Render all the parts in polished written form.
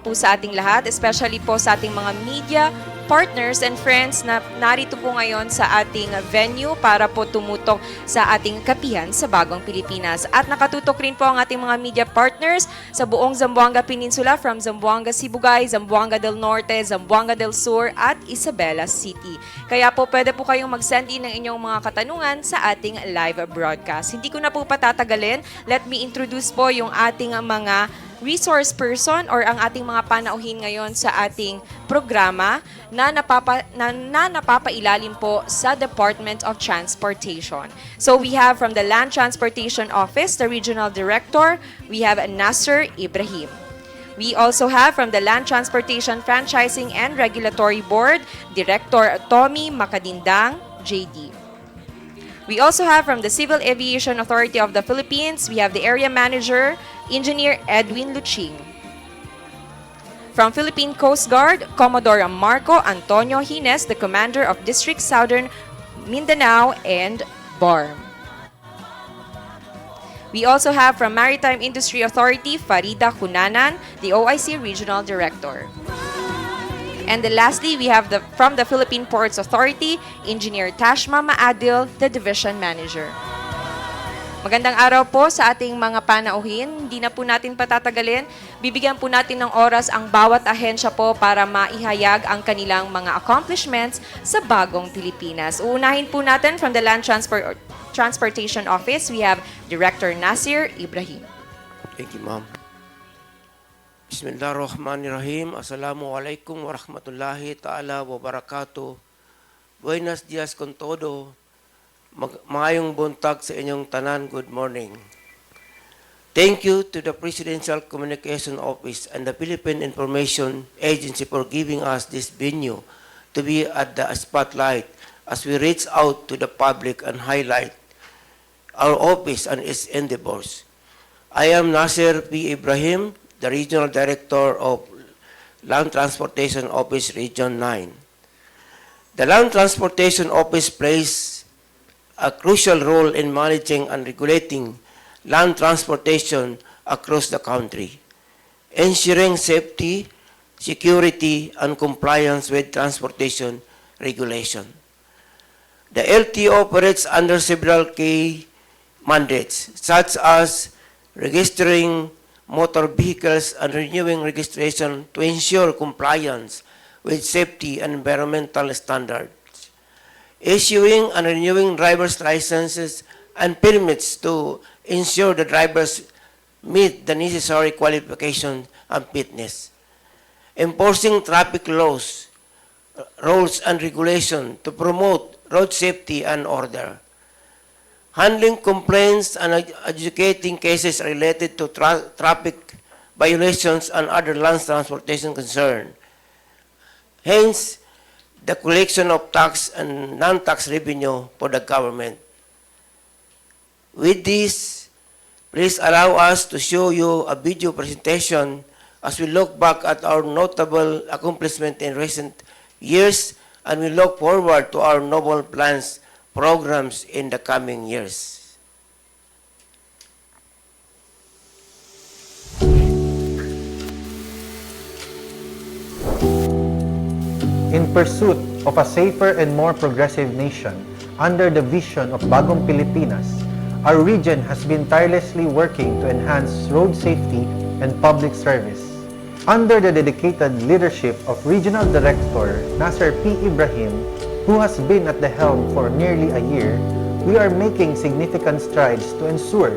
po sa ating lahat, especially po sa ating mga media partners and friends na narito po ngayon sa ating venue para po tumutok sa ating Kapihan sa Bagong Pilipinas. At nakatutok rin po ang ating mga media partners sa buong Zamboanga Peninsula from Zamboanga Sibugay, Zamboanga del Norte, Zamboanga del Sur at Isabela City. Kaya po pwede po kayong mag-send in ng inyong mga katanungan sa ating live broadcast. Hindi ko na po patatagalin. Let me introduce po yung ating mga resource person or ang ating mga panauhin ngayon sa ating programa na napapailalim po sa Department of Transportation. So we have from the Land Transportation Office, the Regional Director, we have Nasser Ibrahim. We also have from the Land Transportation Franchising and Regulatory Board, Director Tommy Makadindang, JD. We also have from the Civil Aviation Authority of the Philippines, we have the Area Manager, Engineer Edwin Luching. From Philippine Coast Guard, Commodore Marco Antonio Hines, the Commander of District Southern Mindanao and BARM. We also have from Maritime Industry Authority, Farida Hunanan, the OIC Regional Director. And then lastly, we have from the Philippine Ports Authority, Engineer Tashma Maadil, the Division Manager. Magandang araw po sa ating mga panauhin. Hindi na po natin patatagalin. Bibigyan po natin ng oras ang bawat ahensya po para maihayag ang kanilang mga accomplishments sa Bagong Pilipinas. Uunahin po natin from the Land Transportation Office, we have Director Nasir Ibrahim. Thank you, ma'am. Bismillahirrahmanirrahim. Assalamualaikum warahmatullahi ta'ala wabarakatuh. Buenos dias con todo. Maayong buntag sa inyong tanan. Good morning. Thank you to the Presidential Communication Office and the Philippine Information Agency for giving us this venue to be at the spotlight as we reach out to the public and highlight our office and its endeavors. I am Nasir P. Ibrahim, the Regional Director of Land Transportation Office Region 9. The Land Transportation Office plays a crucial role in managing and regulating land transportation across the country, ensuring safety, security, and compliance with transportation regulation. The LT operates under several key mandates, such as registering motor vehicles and renewing registration to ensure compliance with safety and environmental standards, issuing and renewing driver's licenses and permits to ensure the drivers meet the necessary qualifications and fitness, enforcing traffic laws, rules and regulations to promote road safety and order, handling complaints and adjudicating cases related to traffic violations and other land transportation concerns. Hence, the collection of tax and non-tax revenue for the government. With this, please allow us to show you a video presentation as we look back at our notable accomplishment in recent years and we look forward to our noble plans, programs in the coming years. In pursuit of a safer and more progressive nation, under the vision of Bagong Pilipinas, our region has been tirelessly working to enhance road safety and public service. Under the dedicated leadership of Regional Director Nasser P. Ibrahim, who has been at the helm for nearly a year, we are making significant strides to ensure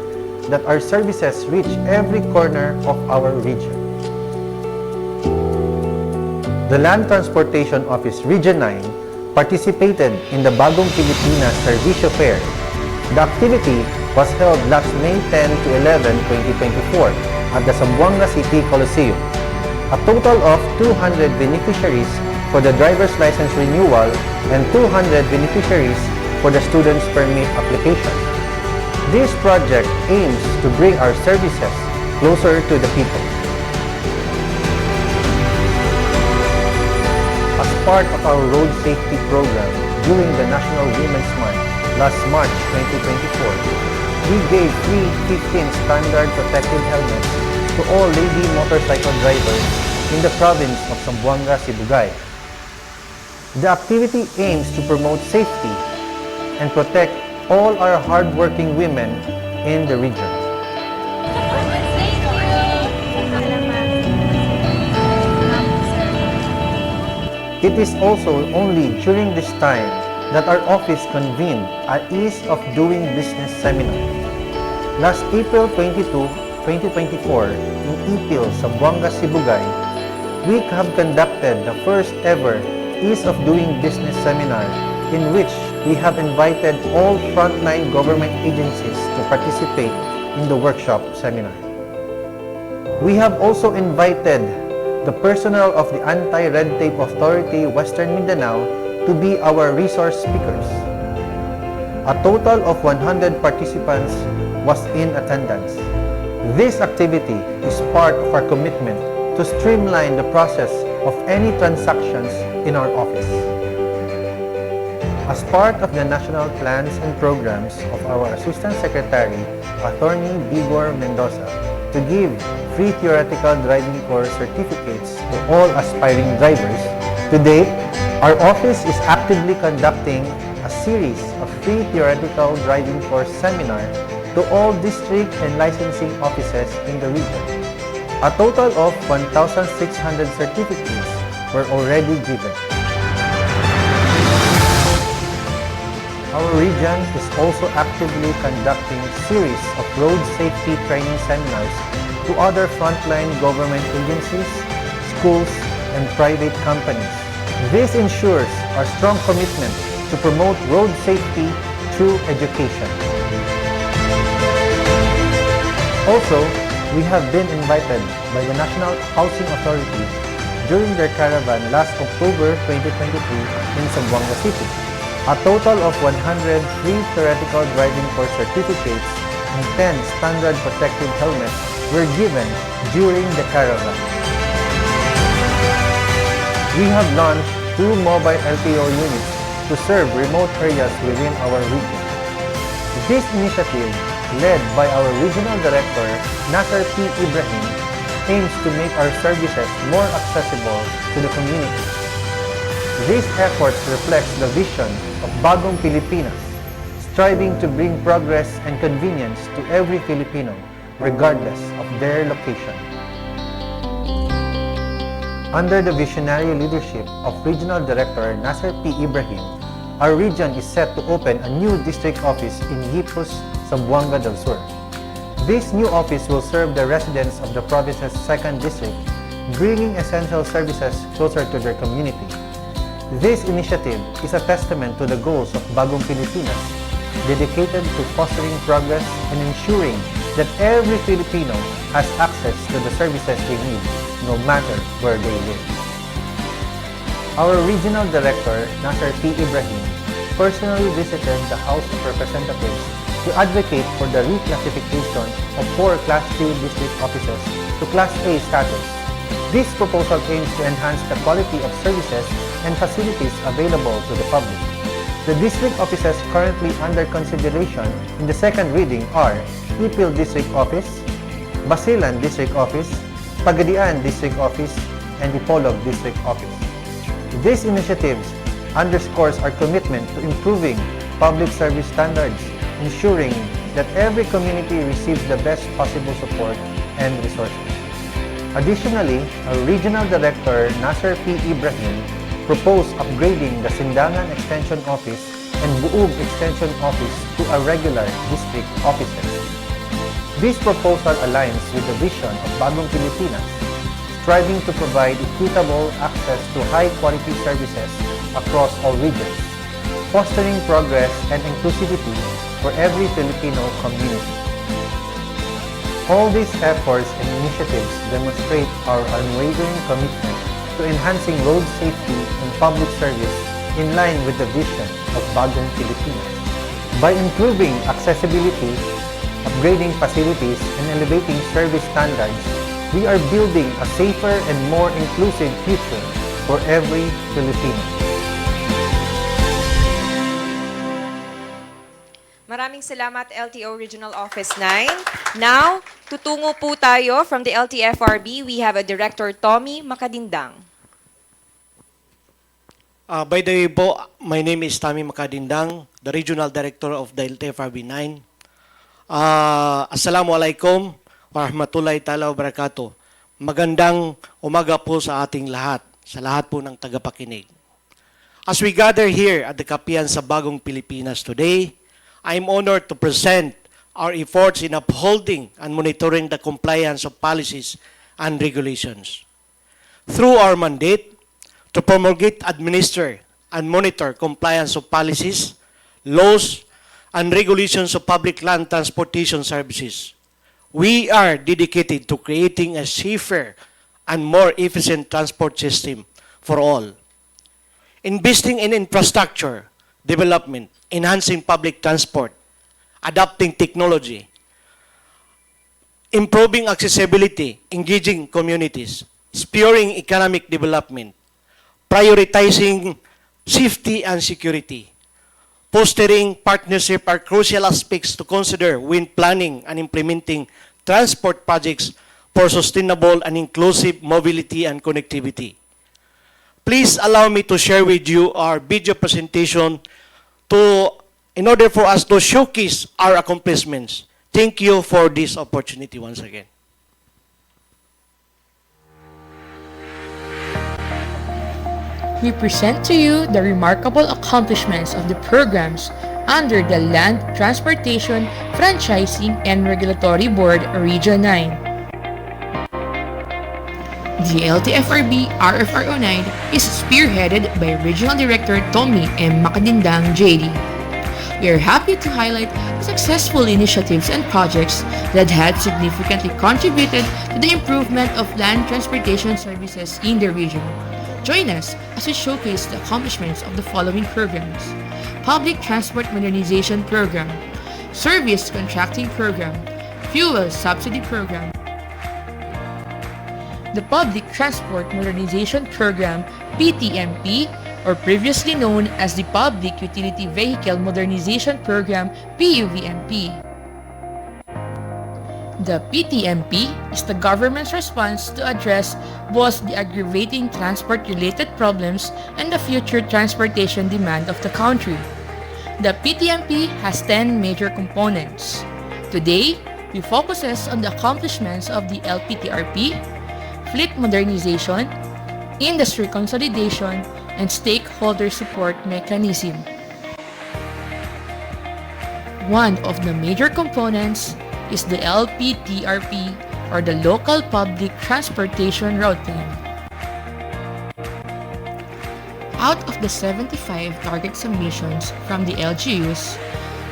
that our services reach every corner of our region. The Land Transportation Office Region 9 participated in the Bagong Pilipinas Servicio Fair. The activity was held last May 10 to 11, 2024 at the Zamboanga City Coliseum. A total of 200 beneficiaries for the driver's license renewal and 200 beneficiaries for the student's permit application. This project aims to bring our services closer to the people. As part of our road safety program during the National Women's Month last March 2024, we gave free 15 standard protective helmets to all lady motorcycle drivers in the province of Zamboanga, Sibugay. The activity aims to promote safety and protect all our hardworking women in the region. It is also only during this time that our office convened an Ease of Doing Business seminar. Last April 22, 2024, in Ipil, Zamboanga, Sibugay, we have conducted the first ever Ease of Doing Business seminar in which we have invited all frontline government agencies to participate in the workshop seminar. We have also invited the personnel of the Anti-Red Tape Authority, Western Mindanao, to be our resource speakers. A total of 100 participants was in attendance. This activity is part of our commitment to streamline the process of any transactions in our office. As part of the national plans and programs of our Assistant Secretary, Attorney Bigor Mendoza, to give free theoretical driving course certificates to all aspiring drivers, to date, our office is actively conducting a series of free theoretical driving course seminar to all district and licensing offices in the region. A total of 1,600 certificates were already given. Our region is also actively conducting a series of road safety training seminars to other frontline government agencies, schools, and private companies. This ensures our strong commitment to promote road safety through education. Also, we have been invited by the National Housing Authority during their caravan last October 2023 in Zamboanga City. A total of 103 theoretical driving course certificates and 10 standard protective helmets were given during the caravan. We have launched 2 mobile LTO units to serve remote areas within our region. This initiative, led by our Regional Director, Nasser P. Ibrahim, aims to make our services more accessible to the community. These efforts reflect the vision of Bagong Pilipinas, striving to bring progress and convenience to every Filipino, regardless of their location. Under the visionary leadership of Regional Director Nasser P. Ibrahim, our region is set to open a new district office in Yipus, Zamboanga del Sur. This new office will serve the residents of the province's 2nd district, bringing essential services closer to their community. This initiative is a testament to the goals of Bagong Pilipinas, dedicated to fostering progress and ensuring that every Filipino has access to the services they need, no matter where they live. Our Regional Director, Nasser P. Ibrahim, personally visited the House of Representatives to advocate for the reclassification of 4 Class 2 district offices to Class A status. This proposal aims to enhance the quality of services and facilities available to the public. The district offices currently under consideration in the 2nd reading are Ipil District Office, Basilan District Office, Pagadian District Office, and Dipolog District Office. These initiatives underscores our commitment to improving public service standards, ensuring that every community receives the best possible support and resources. Additionally, our Regional Director, Nasser P. Ibrahim, proposed upgrading the Sindangan Extension Office and Buug Extension Office to a regular district offices. This proposal aligns with the vision of Bagong Pilipinas, striving to provide equitable access to high-quality services across all regions, fostering progress and inclusivity for every Filipino community. All these efforts and initiatives demonstrate our unwavering commitment to enhancing road safety and public service in line with the vision of Bagong Pilipinas. By improving accessibility, upgrading facilities, and elevating service standards, we are building a safer and more inclusive future for every Filipino. Maraming maraming salamat LTO Regional Office 9. Now, tutungo po tayo from the LTFRB. We have a Director Tommy Makadindang. By the way po, my name is Tommy Makadindang, the Regional Director of the LTFRB 9. Assalamualaikum warahmatullahi ta'ala wabarakatuh. Magandang umaga po sa ating lahat, sa lahat po ng tagapakinig. As we gather here at the Kapihan sa Bagong Pilipinas today, I am honored to present our efforts in upholding and monitoring the compliance of policies and regulations. Through our mandate to promulgate, administer, and monitor compliance of policies, laws, and regulations of public land transportation services, we are dedicated to creating a safer and more efficient transport system for all. Investing in infrastructure development, enhancing public transport, adopting technology, improving accessibility, engaging communities, spurring economic development, prioritizing safety and security, fostering partnership are crucial aspects to consider when planning and implementing transport projects for sustainable and inclusive mobility and connectivity. Please allow me to share with you our video presentation in order for us to showcase our accomplishments. Thank you for this opportunity once again. We present to you the remarkable accomplishments of the programs under the Land Transportation, Franchising, and Regulatory Board, Region 9. The LTFRB RFRO 9 is spearheaded by Regional Director Tommy M. Makadindang, JD. We are happy to highlight the successful initiatives and projects that had significantly contributed to the improvement of land transportation services in the region. Join us as we showcase the accomplishments of the following programs: Public Transport Modernization Program, Service Contracting Program, Fuel Subsidy Program. The Public Transport Modernization Program, PTMP, or previously known as the Public Utility Vehicle Modernization Program, PUVMP. The PTMP is the government's response to address both the aggravating transport-related problems and the future transportation demand of the country. The PTMP has 10 major components. Today, we focuses on the accomplishments of the LPTRP, fleet modernization, industry consolidation, and stakeholder support mechanism. One of the major components is the LPTRP, or the Local Public Transportation Route Plan. Out of the 75 target submissions from the LGUs,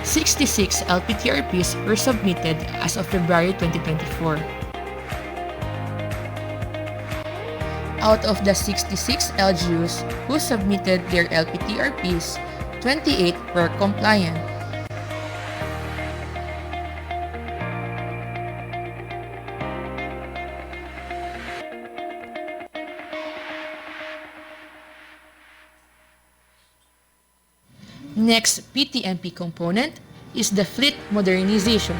66 LPTRPs were submitted as of February 2024. Out of the 66 LGUs who submitted their LPTRPs, 28 were compliant. Next PTMP component is the fleet modernization.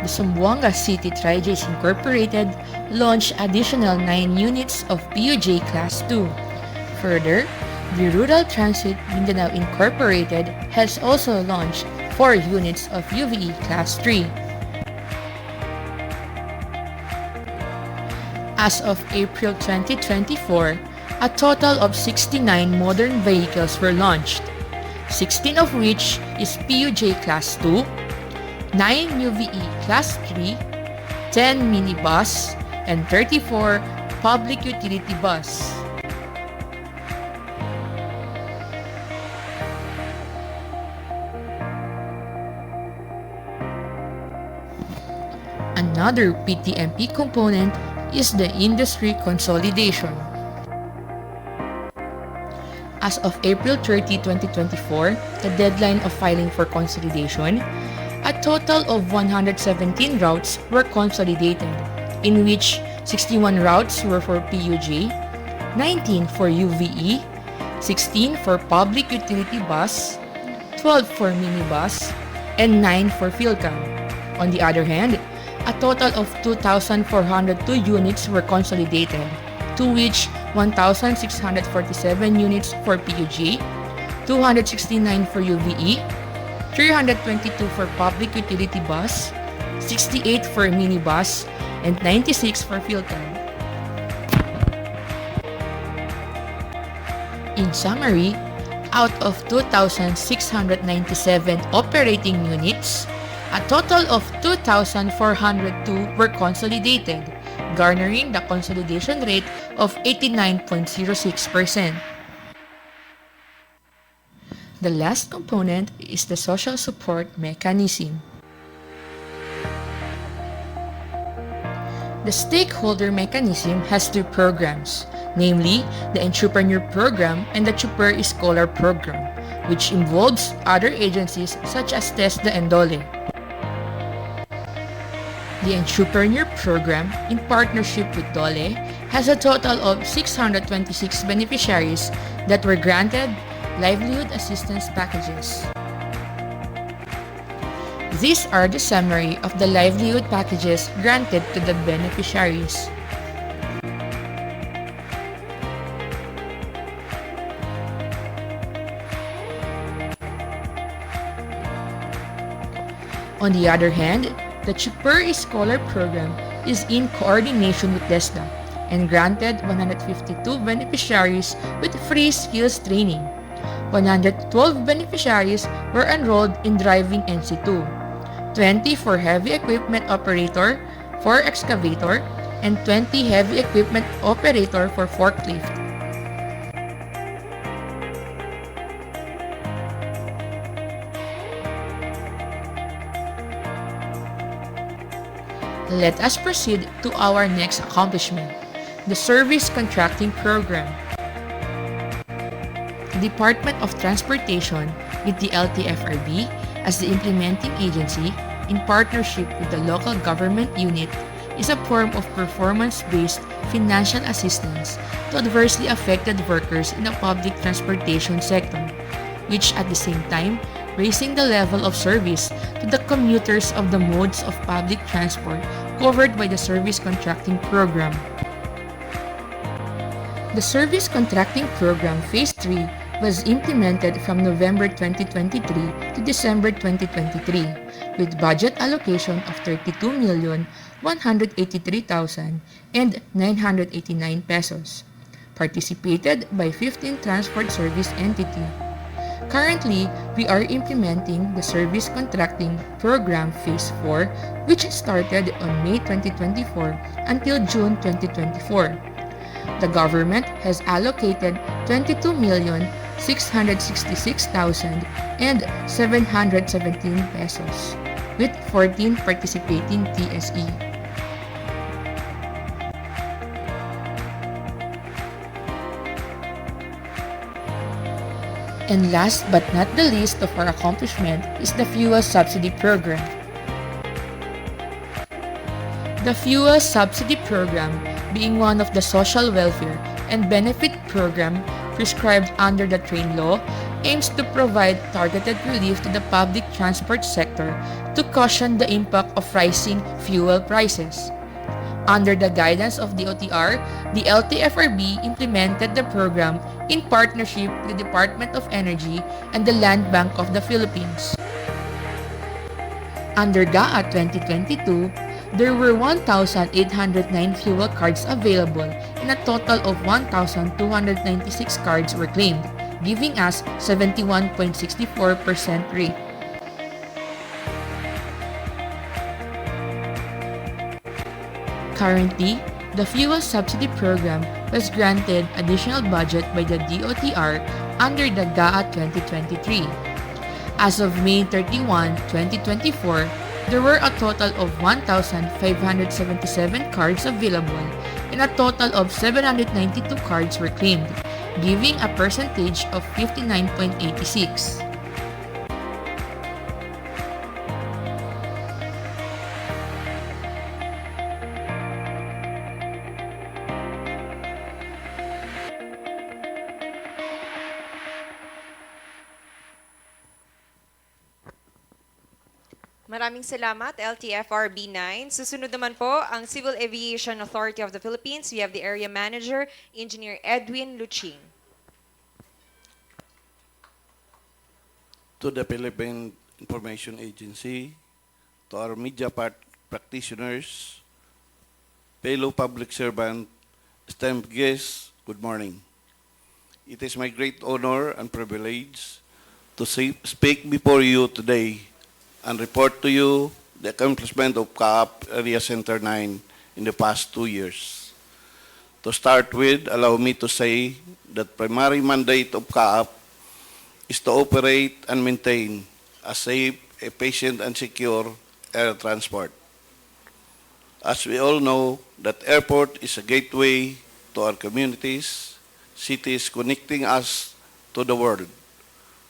The Zamboanga City Trijays Incorporated launched additional 9 units of PUJ Class 2. Further, the Rural Transit Mindanao Incorporated has also launched 4 units of UVE Class 3. As of April 2024, a total of 69 modern vehicles were launched, 16 of which is PUJ Class 2, 9 UVE Class 3, 10 minibus, and 34 public utility bus. Another PTMP component is the industry consolidation. As of April 30, 2024, the deadline of filing for consolidation, a total of 117 routes were consolidated, in which 61 routes were for PUJ, 19 for UVE, 16 for public utility bus, 12 for minibus, and 9 for PhilCam. On the other hand, a total of 2,402 units were consolidated, to which 1,647 units for PUJ, 269 for UVE, 322 for public utility bus, 68 for minibus, and 96 for PhilCam. In summary, out of 2,697 operating units, a total of 2,402 were consolidated, garnering the consolidation rate of 89.06%. The last component is the social support mechanism. The stakeholder mechanism has two programs, namely the Entrepreneur Program and the Chuper Scholar Program, which involves other agencies such as TESDA and DOLE. The Entrepreneur Program, in partnership with DOLE, has a total of 626 beneficiaries that were granted livelihood assistance packages. These are the summary of the livelihood packages granted to the beneficiaries. On the other hand, the Chuper Scholar Program is in coordination with TESDA and granted 152 beneficiaries with free skills training. 112 beneficiaries were enrolled in driving NC2, 20 for heavy equipment operator for excavator, and 20 heavy equipment operator for forklift. Let us proceed to our next accomplishment, the Service Contracting Program. The Department of Transportation with the LTFRB as the implementing agency in partnership with the local government unit is a form of performance-based financial assistance to adversely affected workers in the public transportation sector, which at the same time raising the level of service to the commuters of the modes of public transport covered by the Service Contracting Program. The Service Contracting Program Phase 3 was implemented from November 2023 to December 2023 with budget allocation of 32,183,989 pesos, participated by 15 transport service entities. Currently, we are implementing the Service Contracting Program Phase 4, which started on May 2024 until June 2024. The government has allocated 22,666,717 pesos, with 14 participating TSE. And last but not the least of our accomplishment is the Fuel Subsidy Program. The Fuel Subsidy Program, being one of the social welfare and benefit program prescribed under the Train Law, aims to provide targeted relief to the public transport sector to cushion the impact of rising fuel prices. Under the guidance of DOTr, the LTFRB implemented the program in partnership with the Department of Energy and the Land Bank of the Philippines. Under GAA 2022, there were 1,809 fuel cards available and a total of 1,296 cards were claimed, giving us 71.64% rate. Currently, the Fuel Subsidy Program was granted additional budget by the DOTr under the GAA 2023. As of May 31, 2024, there were a total of 1,577 cards available and a total of 792 cards were claimed, giving a percentage of 59.86%. Maraming salamat, LTFRB 9. Susunod naman po, ang Civil Aviation Authority of the Philippines. We have the Area Manager, Engineer Edwin Luching. To the Philippine Information Agency, to our media practitioners, fellow public servant, esteemed guests, good morning. It is my great honor and privilege to speak before you today and report to you the accomplishment of CAAP Area Center 9 in the past 2 years. To start with, allow me to say that primary mandate of CAAP is to operate and maintain a safe, efficient, and secure air transport. As we all know, that airport is a gateway to our communities, cities connecting us to the world,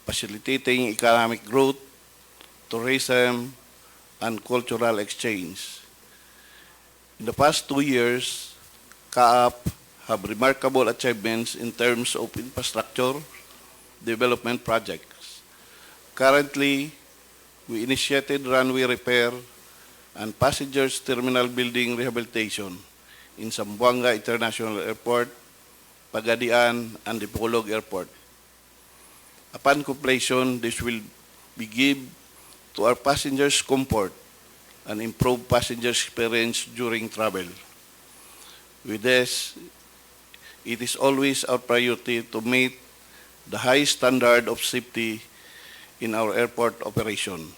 facilitating economic growth, tourism, and cultural exchange. In the past 2 years, CAAP have remarkable achievements in terms of infrastructure development projects. Currently, we initiated runway repair and passengers terminal building rehabilitation in Zamboanga International Airport, Pagadian, and Dipolog Airport. Upon completion, this will be give to our passengers' comfort and improve passenger experience during travel. With this, it is always our priority to meet the high standard of safety in our airport operation.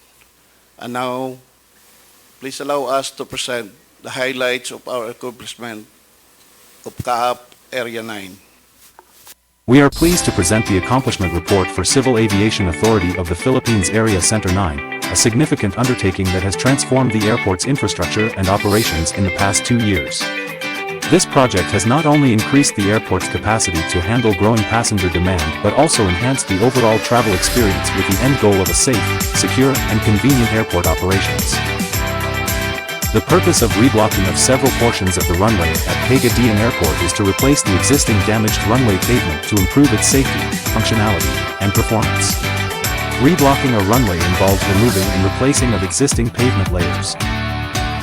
And now, please allow us to present the highlights of our accomplishment of CAAP Area 9. We are pleased to present the accomplishment report for Civil Aviation Authority of the Philippines Area Center 9, a significant undertaking that has transformed the airport's infrastructure and operations in the past 2 years. This project has not only increased the airport's capacity to handle growing passenger demand but also enhanced the overall travel experience with the end goal of a safe, secure, and convenient airport operations. The purpose of reblocking of several portions of the runway at Pagadian Airport is to replace the existing damaged runway pavement to improve its safety, functionality, and performance. Reblocking a runway involves removing and replacing of existing pavement layers.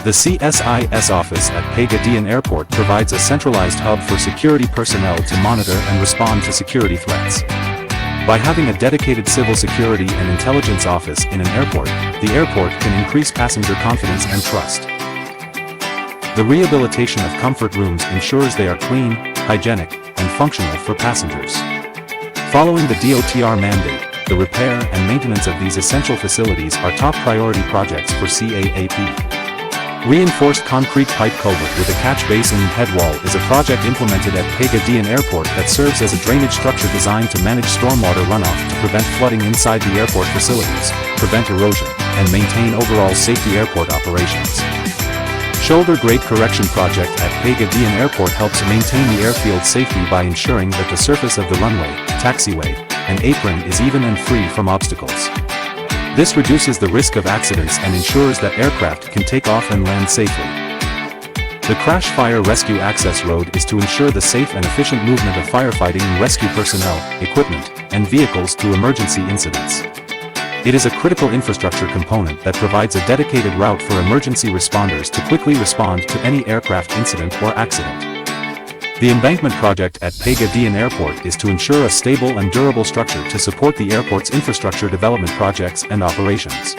The CSIS office at Pagadian Airport provides a centralized hub for security personnel to monitor and respond to security threats. By having a dedicated civil security and intelligence office in an airport, the airport can increase passenger confidence and trust. The rehabilitation of comfort rooms ensures they are clean, hygienic, and functional for passengers. Following the DOTr mandate, the repair and maintenance of these essential facilities are top priority projects for CAAP. Reinforced concrete pipe culvert with a catch basin and head wall is a project implemented at Pagadian Airport that serves as a drainage structure designed to manage stormwater runoff to prevent flooding inside the airport facilities, prevent erosion, and maintain overall safety airport operations. Shoulder grade correction project at Pagadian Airport helps maintain the airfield safety by ensuring that the surface of the runway, taxiway, and apron is even and free from obstacles. This reduces the risk of accidents and ensures that aircraft can take off and land safely. The Crash Fire Rescue Access Road is to ensure the safe and efficient movement of firefighting and rescue personnel, equipment, and vehicles through emergency incidents. It is a critical infrastructure component that provides a dedicated route for emergency responders to quickly respond to any aircraft incident or accident. The embankment project at Pagadian Airport is to ensure a stable and durable structure to support the airport's infrastructure development projects and operations.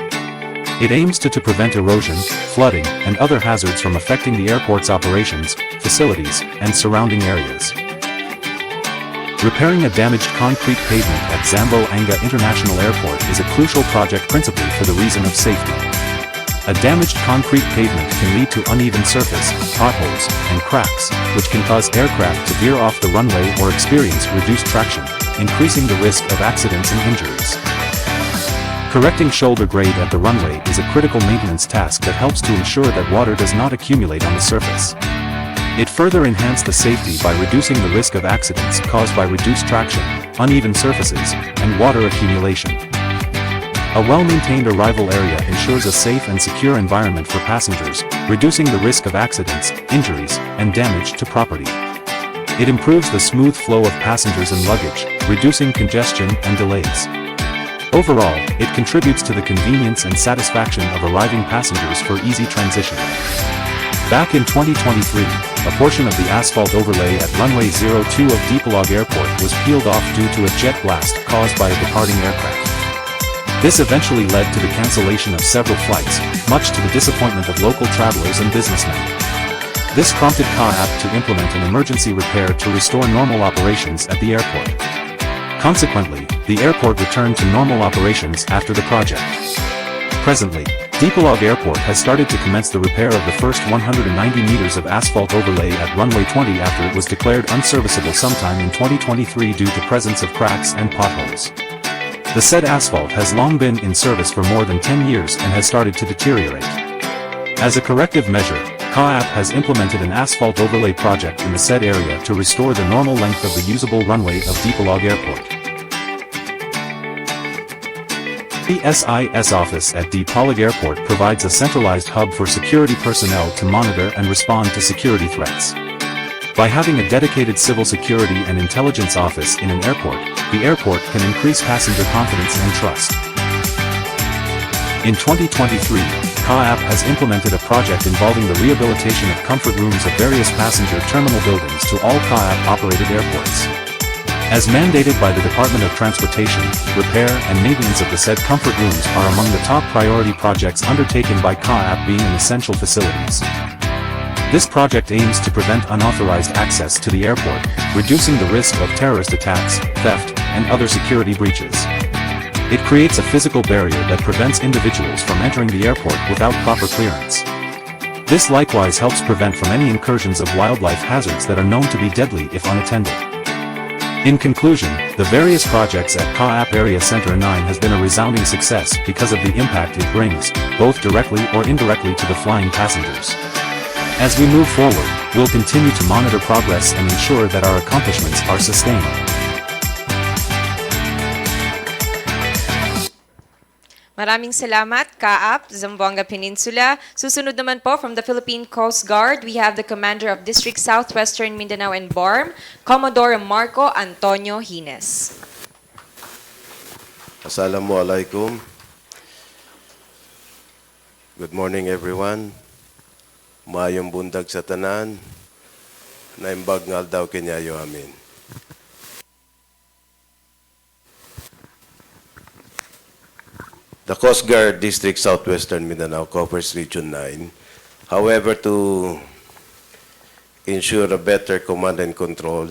It aims to prevent erosion, flooding, and other hazards from affecting the airport's operations, facilities, and surrounding areas. Repairing a damaged concrete pavement at Zamboanga International Airport is a crucial project principally for the reason of safety. A damaged concrete pavement can lead to uneven surface, potholes, and cracks, which can cause aircraft to veer off the runway or experience reduced traction, increasing the risk of accidents and injuries. Correcting shoulder grade at the runway is a critical maintenance task that helps to ensure that water does not accumulate on the surface. It further enhanced the safety by reducing the risk of accidents caused by reduced traction, uneven surfaces, and water accumulation. A well-maintained arrival area ensures a safe and secure environment for passengers, reducing the risk of accidents, injuries, and damage to property. It improves the smooth flow of passengers and luggage, reducing congestion and delays. Overall, it contributes to the convenience and satisfaction of arriving passengers for easy transition. Back in 2023, a portion of the asphalt overlay at runway 02 of Dipolog Airport was peeled off due to a jet blast caused by a departing aircraft. This eventually led to the cancellation of several flights, much to the disappointment of local travelers and businessmen. This prompted CAAP to implement an emergency repair to restore normal operations at the airport. Consequently, the airport returned to normal operations after the project. Presently, Dipolog Airport has started to commence the repair of the first 190 meters of asphalt overlay at runway 20 after it was declared unserviceable sometime in 2023 due to presence of cracks and potholes. The said asphalt has long been in service for more than 10 years and has started to deteriorate. As a corrective measure, CAAP has implemented an asphalt overlay project in the said area to restore the normal length of the usable runway of Dipolog Airport. The SIS office at Dipolog Airport provides a centralized hub for security personnel to monitor and respond to security threats. By having a dedicated civil security and intelligence office in an airport, the airport can increase passenger confidence and trust. In 2023, CAAP has implemented a project involving the rehabilitation of comfort rooms of various passenger terminal buildings to all CAAP-operated airports. As mandated by the Department of Transportation, repair and maintenance of the said comfort rooms are among the top priority projects undertaken by CAAP, being in essential facilities. This project aims to prevent unauthorized access to the airport, reducing the risk of terrorist attacks, theft, and other security breaches. It creates a physical barrier that prevents individuals from entering the airport without proper clearance. This likewise helps prevent from any incursions of wildlife hazards that are known to be deadly if unattended. In conclusion, the various projects at CAAP Area Center 9 has been a resounding success because of the impact it brings, both directly or indirectly to the flying passengers. As we move forward, we'll continue to monitor progress and ensure that our accomplishments are sustained. Maraming salamat, CAAP, Zamboanga Peninsula. Susunod naman po from the Philippine Coast Guard, we have the Commander of District Southwestern Mindanao and BARM, Commodore Marco Antonio Hines. Assalamualaikum. Good morning, everyone. Maayong bundag sa tanan. Naimbag ngal daw kinyayo amin. The Coast Guard District Southwestern Mindanao covers Region 9. However, to ensure a better command and control,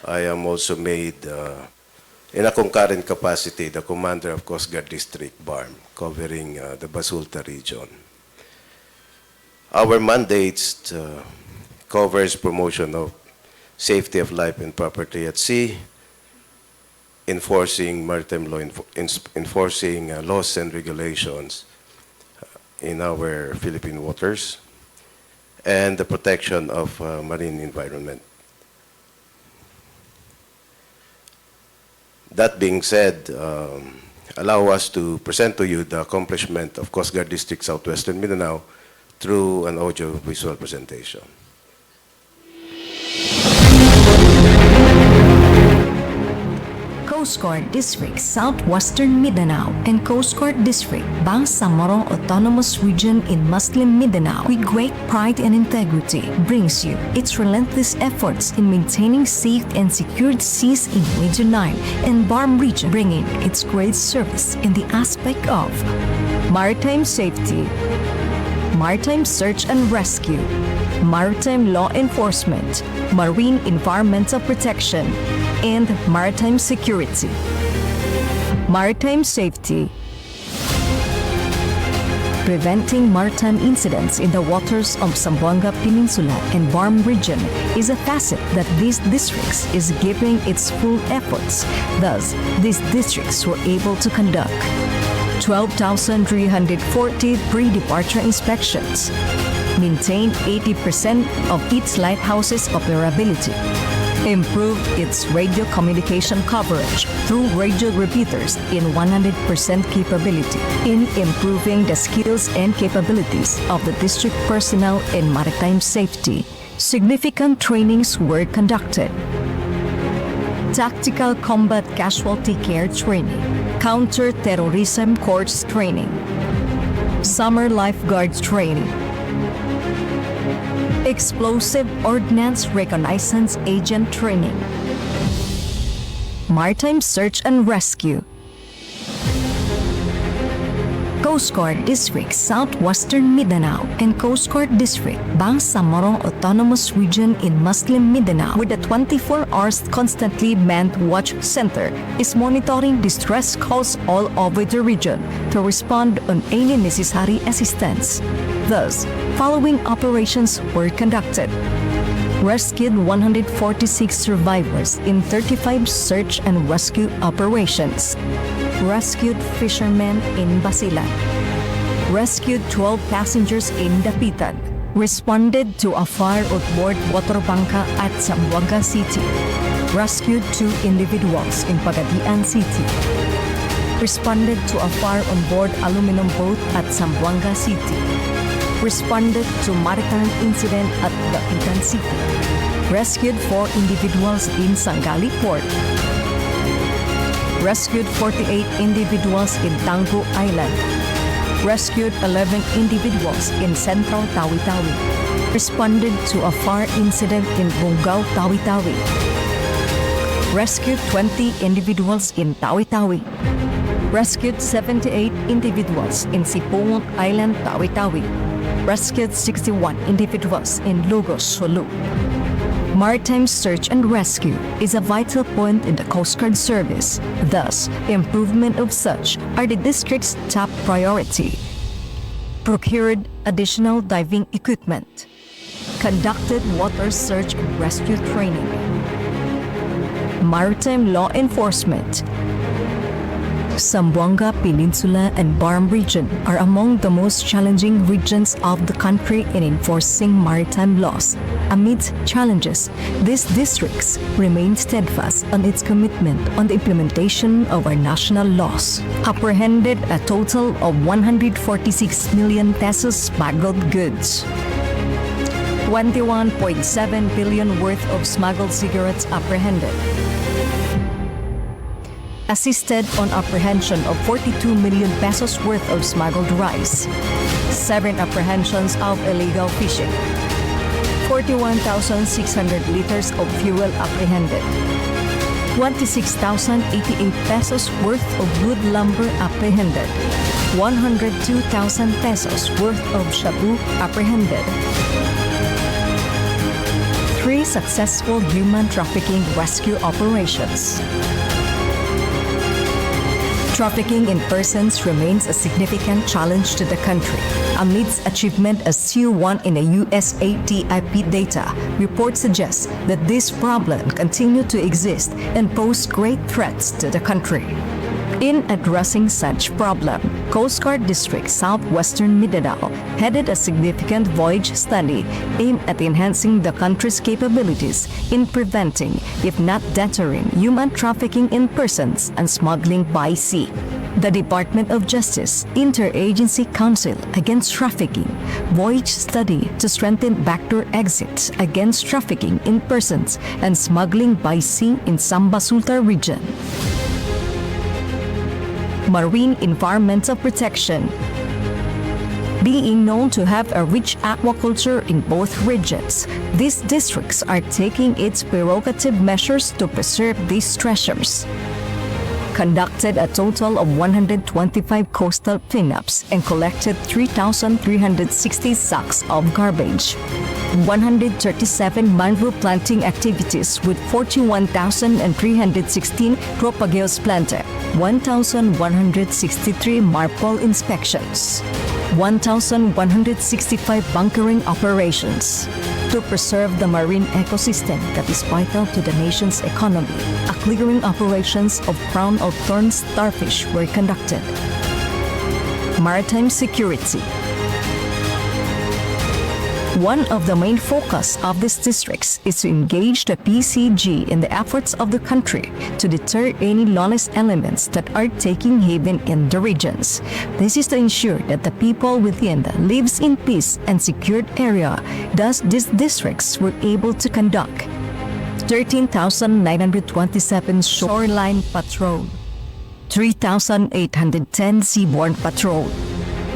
I am also made, in a concurrent capacity, the Commander of Coast Guard District, BARM, covering the Basulta region. Our mandates covers promotion of safety of life and property at sea, enforcing maritime law, enforcing laws and regulations in our Philippine waters, and the protection of marine environment. That being said, allow us to present to you the accomplishment of Coast Guard District Southwestern Mindanao through an audio-visual presentation. Coast Guard District Southwestern Mindanao and Coast Guard District Bangsamoro Autonomous Region in Muslim Mindanao, with great pride and integrity, brings you its relentless efforts in maintaining safe and secured seas in Region 9 and BARM region, bringing its great service in the aspect of maritime safety, maritime search and rescue, maritime law enforcement, marine environmental protection, and maritime security. Maritime safety. Preventing maritime incidents in the waters of Zamboanga Peninsula and BARM region is a facet that these districts is giving its full efforts. Thus, these districts were able to conduct 12,340 pre-departure inspections, maintain 80% of its lighthouses operability, improve its radio communication coverage through radio repeaters in 100% capability, in improving the skills and capabilities of the district personnel in maritime safety. Significant trainings were conducted. Tactical combat casualty care training, Counter-terrorism course training, summer lifeguards training, explosive ordnance reconnaissance agent training, maritime search and rescue, Coast Guard District Southwestern Mindanao and Coast Guard District Bangsamoro Autonomous Region in Muslim Mindanao with a 24 hours constantly manned watch center is monitoring distress calls all over the region to respond on any necessary assistance. Thus, following operations were conducted. Rescued 146 survivors in 35 search and rescue operations. Rescued fishermen in Basilan. Rescued 12 passengers in Dapitan. Responded to a fire on board water bangka at Zamboanga City. Rescued 2 individuals in Pagadian City. Responded to a fire on board aluminum boat at Zamboanga City. Responded to maritime incident at Dapitan City. Rescued 4 individuals in Sangali Port. Rescued 48 individuals in Tanggu Island. Rescued 11 individuals in Central Tawi-Tawi. Responded to a fire incident in Bungao, Tawi-Tawi. Rescued 20 individuals in Tawi-Tawi. Rescued 78 individuals in Sipung Island, Tawi-Tawi. Rescued 61 individuals in Lugos, Sulu. Maritime search and rescue is a vital point in the Coast Guard service. Thus, improvement of such are the district's top priority. Procured additional diving equipment. Conducted water search and rescue training. Maritime law enforcement. Zamboanga Peninsula and Barm region are among the most challenging regions of the country in enforcing maritime laws. Amidst challenges, these districts remain steadfast on its commitment on the implementation of our national laws. Apprehended a total of 146 million pesos smuggled goods. 21.7 billion worth of smuggled cigarettes apprehended. Assisted on apprehension of 42 million pesos worth of smuggled rice. 7 apprehensions of illegal fishing. 41,600 liters of fuel apprehended. 26,088 pesos worth of wood lumber apprehended. 102,000 pesos worth of shabu apprehended. 3 successful human trafficking rescue operations. Trafficking in persons remains a significant challenge to the country. Amidst achievement as C1 in the USATIP data, reports suggest that this problem continue to exist and pose great threats to the country. In addressing such problem, Coast Guard District Southwestern Mindanao headed a significant voyage study aimed at enhancing the country's capabilities in preventing, if not deterring, human trafficking in persons and smuggling by sea. The Department of Justice Interagency Council Against Trafficking voyage study to strengthen backdoor exits against trafficking in persons and smuggling by sea in Samba Sultar region. Marine environmental protection. Being known to have a rich aquaculture in both regions, these districts are taking its prerogative measures to preserve these treasures. Conducted a total of 125 coastal cleanups and collected 3,360 sacks of garbage. 137 mangrove planting activities with 41,316 propagules planted. 1,163 marpole inspections, 1,165 bunkering operations to preserve the marine ecosystem that is vital to the nation's economy. A clearing operations of crown of thorns starfish were conducted. Maritime security. One of the main focus of these districts is to engage the PCG in the efforts of the country to deter any lawless elements that are taking haven in the regions. This is to ensure that the people within lives in peace and secured area. Thus, these districts were able to conduct 13,927 shoreline patrol, 3,810 seaborne patrol,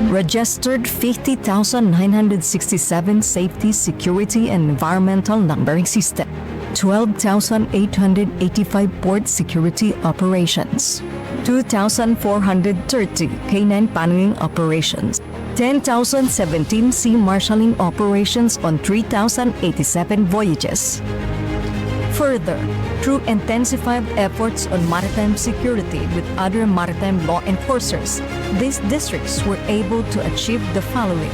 registered 50,967 safety, security, and environmental numbering system, 12,885 port security operations, 2,430 canine panning operations, 10,017 sea marshalling operations on 3,087 voyages. Further, through intensified efforts on maritime security with other maritime law enforcers, these districts were able to achieve the following: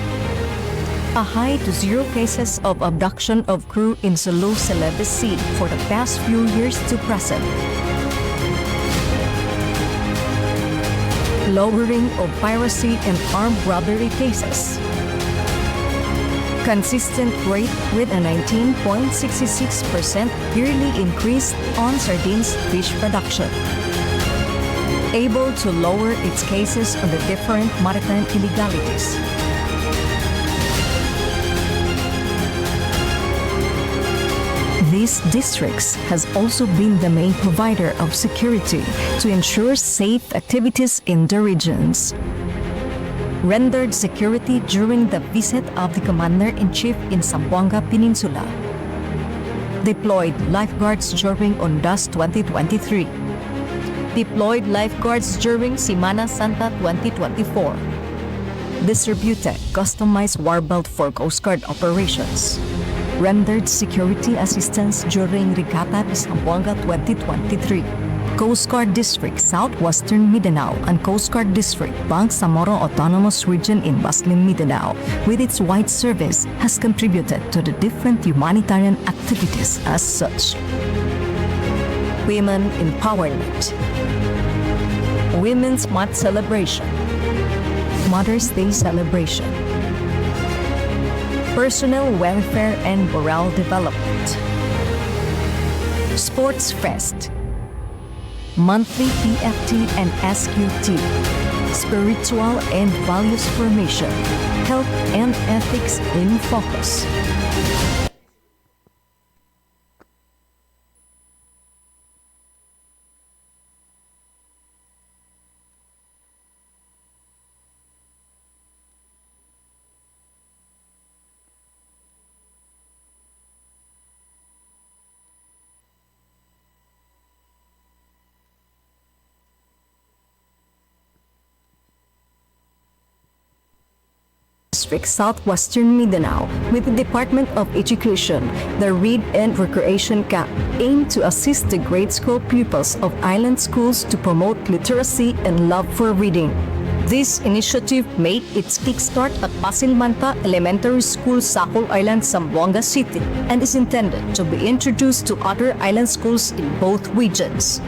a high to zero cases of abduction of crew in Sulu Celebes Sea for the past few years to present, lowering of piracy and armed robbery cases, consistent rate with a 19.66% yearly increase on sardines fish production, able to lower its cases on the different maritime illegalities. These districts has also been the main provider of security to ensure safe activities in the regions. Rendered security during the visit of the Commander-in-Chief in Zamboanga Peninsula. Deployed lifeguards during Ondas 2023. Deployed lifeguards during Semana Santa 2024. Distributed customized warbelt for Coast Guard operations. Rendered security assistance during Regatta de Zamboanga 2023. Coast Guard District Southwestern Mindanao and Coast Guard District Bangsamoro Autonomous Region in Muslim Mindanao, with its wide service, has contributed to the different humanitarian activities as such. Women Empowerment, Women's Month Celebration, Mother's Day Celebration, Personnel Welfare and Morale Development, Sports Fest, Monthly PFT and SQT, Spiritual and Values Formation, Health and Ethics in Focus. District Southwestern Mindanao with the Department of Education, the Read and Recreation CAAP, aim to assist the grade school pupils of island schools to promote literacy and love for reading. This initiative made its kickstart at Pasilmanta Elementary School, Sacol Island, Zamboanga City, and is intended to be introduced to other island schools in both regions.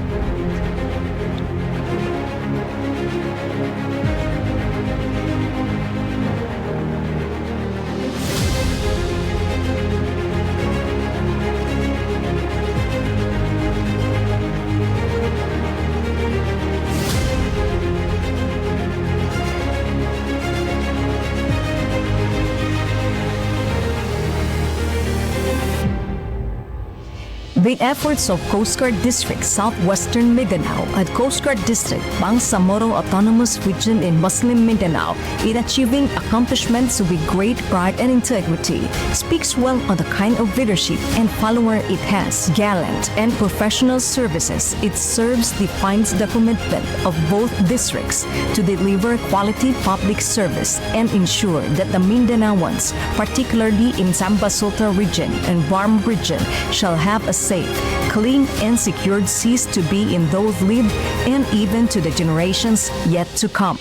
The efforts of Coast Guard District Southwestern Mindanao and Coast Guard District Bangsamoro Autonomous Region in Muslim Mindanao in achieving accomplishments with great pride and integrity speaks well on the kind of leadership and follower it has. Gallant and professional services it serves defines the commitment of both districts to deliver quality public service and ensure that the Mindanaoans, particularly in Zambasulta region and Warm region, shall have a safe, clean, and secured seas to be in those lived and even to the generations yet to come.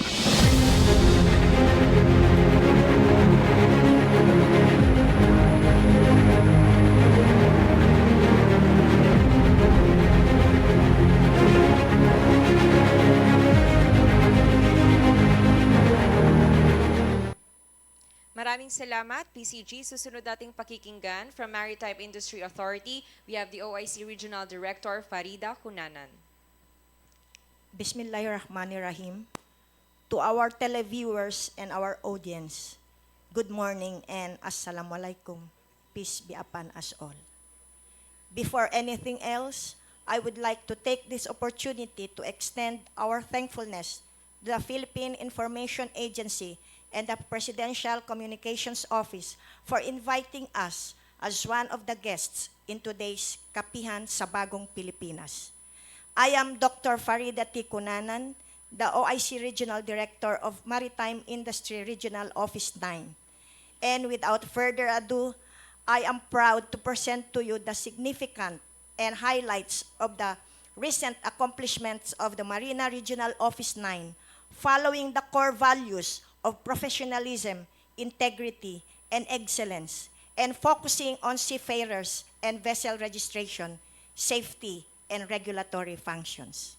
Maraming salamat, PCG. Susunod nating pakikinggan from Maritime Industry Authority, we have the OIC Regional Director, Farida Hunanan. Bismillahirrahmanirrahim. To our televiewers and our audience, good morning and assalamualaikum. Peace be upon us all. Before anything else, I would like to take this opportunity to extend our thankfulness to the Philippine Information Agency and the Presidential Communications Office for inviting us as one of the guests in today's Kapihan sa Bagong Pilipinas. I am Dr. Farida T. Cunanan, the OIC Regional Director of Maritime Industry Regional Office 9. And without further ado, I am proud to present to you the significant and highlights of the recent accomplishments of the MARINA Regional Office 9, following the core values of professionalism, integrity, and excellence, and focusing on seafarers and vessel registration, safety, and regulatory functions.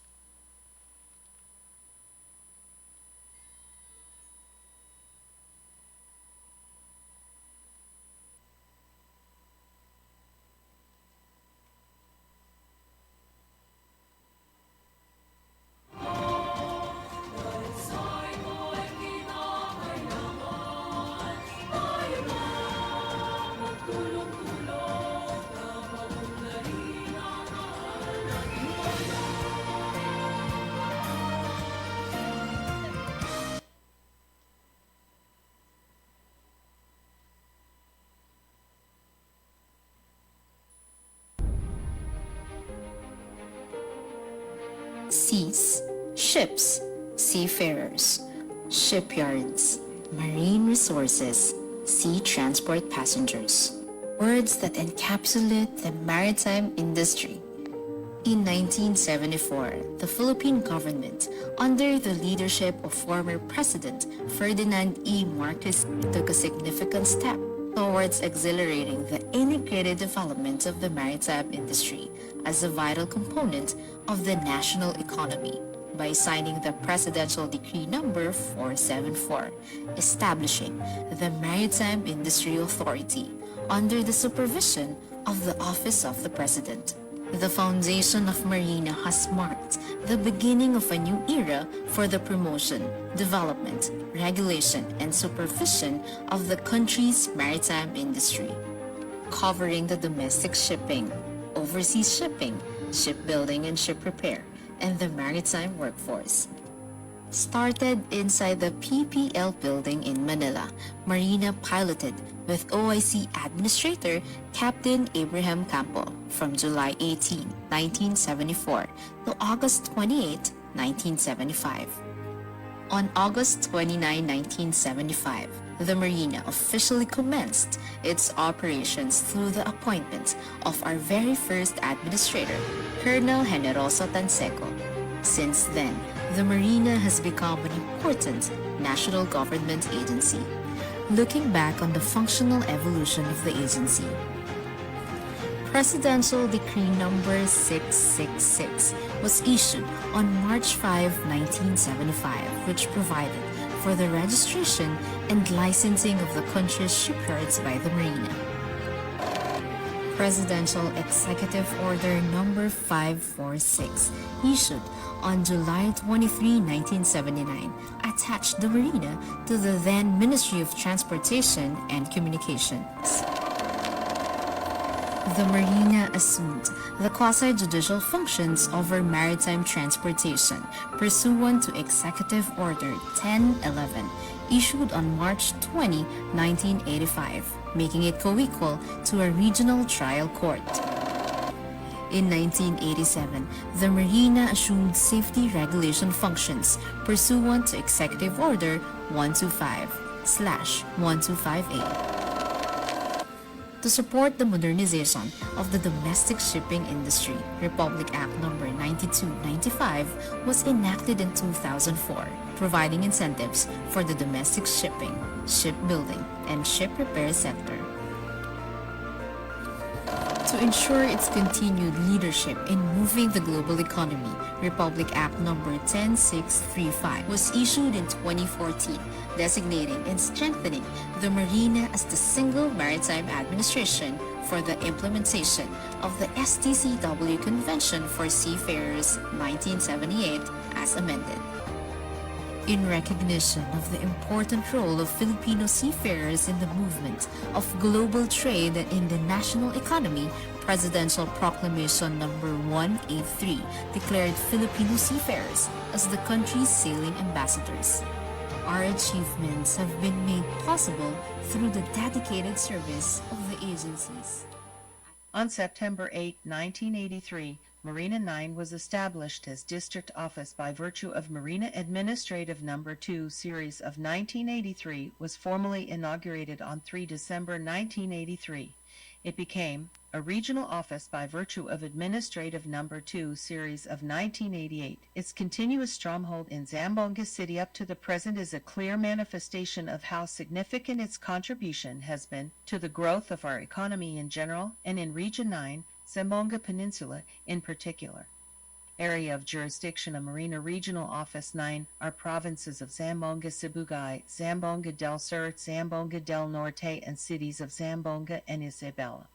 Seas, ships, seafarers, shipyards, marine resources, sea transport passengers. Words that encapsulate the maritime industry. In 1974, the Philippine government, under the leadership of former President Ferdinand E. Marcos, took a significant step towards accelerating the integrated development of the maritime industry as a vital component of the national economy by signing the Presidential Decree Number 474, establishing the Maritime Industry Authority under the supervision of the Office of the President. The foundation of MARINA has marked the beginning of a new era for the promotion, development, regulation, and supervision of the country's maritime industry, covering the domestic shipping, overseas shipping, shipbuilding and ship repair, and the maritime workforce. Started inside the PPL building in Manila, MARINA piloted with OIC Administrator Captain Abraham Campo from July 18, 1974 to August 28, 1975. On August 29, 1975, the MARINA officially commenced its operations through the appointment of our very first administrator, Colonel Generoso Tanseco. Since then, the MARINA has become an important national government agency. Looking back on the functional evolution of the agency, Presidential Decree Number 666 was issued on March 5, 1975, which provided for the registration and licensing of the country's shipyards by the MARINA. Presidential Executive Order Number 546, issued on July 23, 1979, attached the MARINA to the then Ministry of Transportation and Communications. The MARINA assumed the quasi-judicial functions over maritime transportation pursuant to Executive Order 1011, issued on March 20, 1985, making it co-equal to a regional trial court. In 1987, the MARINA assumed safety regulation functions pursuant to Executive Order 125/125A. To support the modernization of the domestic shipping industry, Republic Act No. 9295 was enacted in 2004, providing incentives for the domestic shipping, shipbuilding, and ship repair sector. To ensure its continued leadership in moving the global economy, Republic Act No. 10635 was issued in 2014, designating and strengthening the MARINA as the single maritime administration for the implementation of the STCW Convention for Seafarers 1978 as amended. In recognition of the important role of Filipino seafarers in the movement of global trade and in the national economy, Presidential Proclamation Number 183 declared Filipino seafarers as the country's sailing ambassadors. Our achievements have been made possible through the dedicated service of the agencies. On September 8, 1983, Marina 9 was established as district office by virtue of Marina Administrative Number 2 Series of 1983 was formally inaugurated on 3 December 1983. It became a regional office by virtue of Administrative Number 2 Series of 1988. Its continuous stronghold in Zamboanga City up to the present is a clear manifestation of how significant its contribution has been to the growth of our economy in general and in Region 9, Zamboanga Peninsula in particular. Area of jurisdiction of Marina Regional Office 9 are provinces of Zamboanga, Sibugay, Zamboanga del Sur, Zamboanga del Norte, and cities of Zamboanga and Isabela.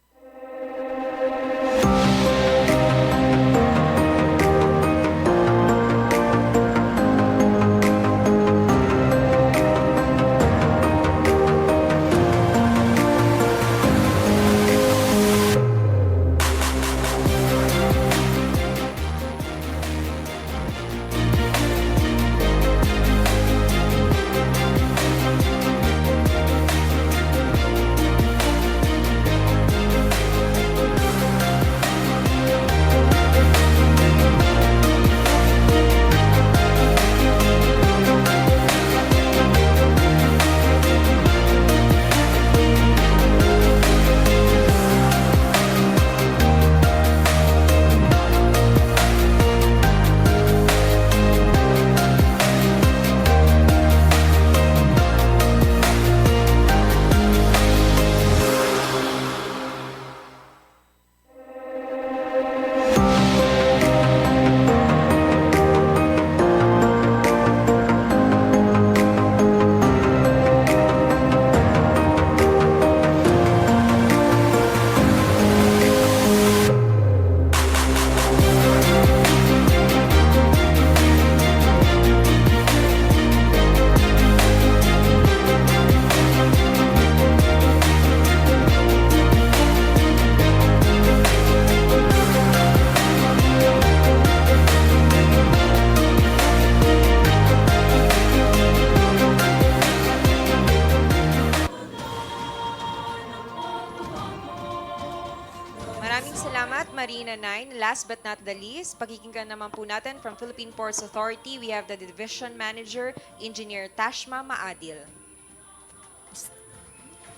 Maraming salamat, Marina 9. Last but not the least, pakikinggan naman po natin from Philippine Ports Authority, we have the Division Manager, Engineer Tashma Maadil.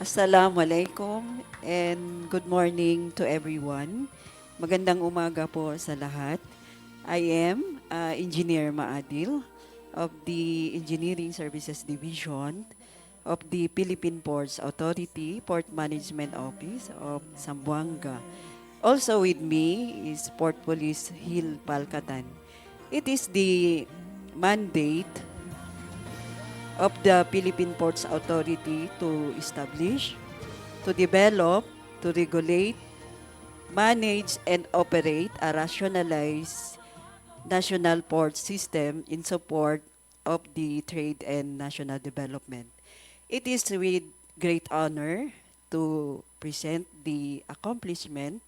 Assalamualaikum and good morning to everyone. Magandang umaga po sa lahat. I am Engineer Maadil of the Engineering Services Division of the Philippine Ports Authority, Port Management Office of Zamboanga. Also with me is Port Police Hill Palkatan. It is the mandate of the Philippine Ports Authority to establish, to develop, to regulate, manage, and operate a rationalized national port system in support of the trade and national development. It is with great honor to present the accomplishment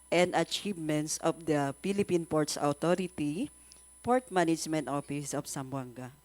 and achievements of the Philippine Ports Authority, Port Management Office of Zamboanga.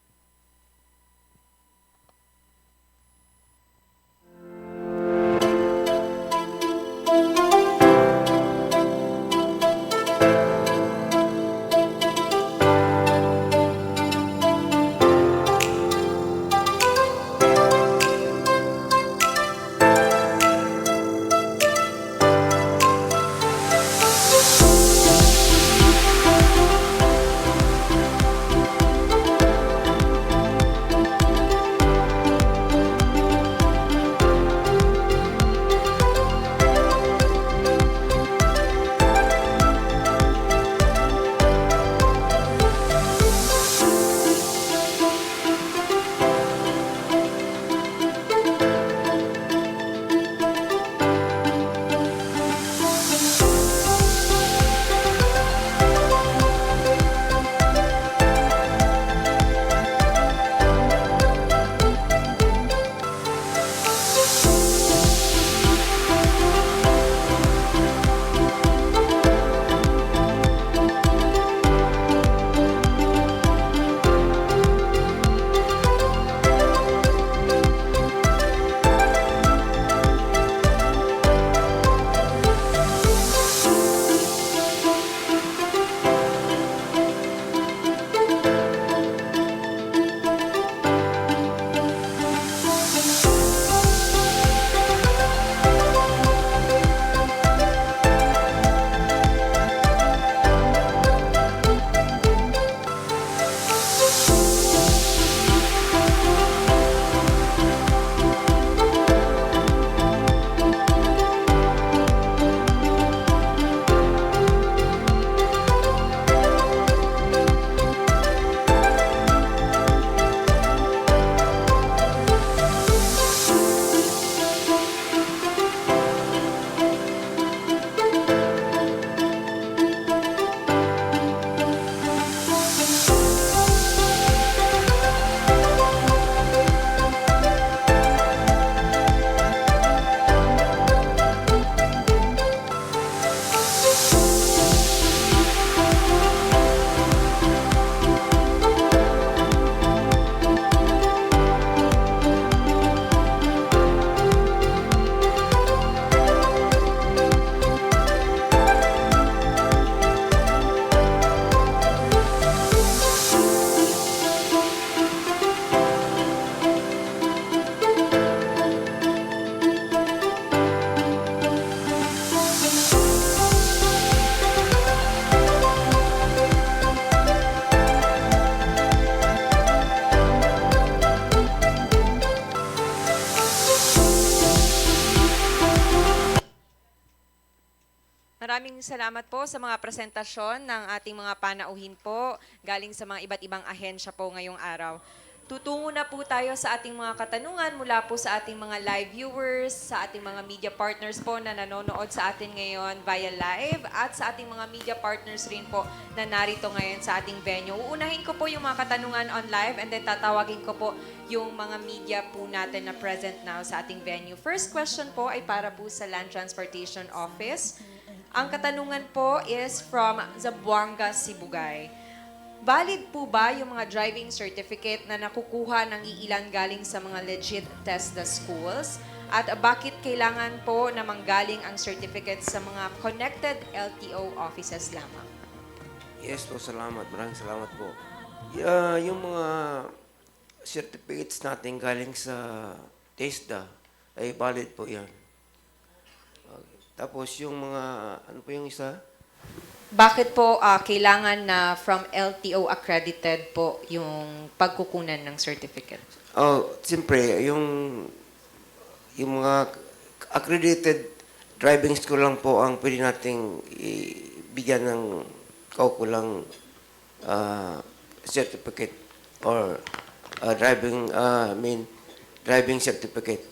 Maraming salamat po sa mga presentasyon ng ating mga panauhin po galing sa mga iba't ibang ahensya po ngayong araw. Tutungo na po tayo sa ating mga katanungan mula po sa ating mga live viewers, sa ating mga media partners po na nanonood sa atin ngayon via live at sa ating mga media partners rin po na narito ngayon sa ating venue. Uunahin ko po yung mga katanungan on live and then tatawagin ko po yung mga media po natin na present now sa ating venue. First question po ay para po sa Land Transportation Office. Ang katanungan po is from Zamboanga, Sibugay. Valid po ba yung mga driving certificate na nakukuha ng iilan galing sa mga legit TESDA schools? At bakit kailangan po na manggaling ang certificate sa mga connected LTO offices lamang? Yes po, salamat. Maraming salamat po. Yung mga certificates natin galing sa TESDA ay valid po yan. Okay. Tapos yung mga, ano po yung isa? Bakit po kailangan na from LTO accredited po yung pagkukunan ng certificate? Siyempre, yung mga accredited driving school lang po ang pwede nating ibigyan ng kaukulang certificate or driving certificate.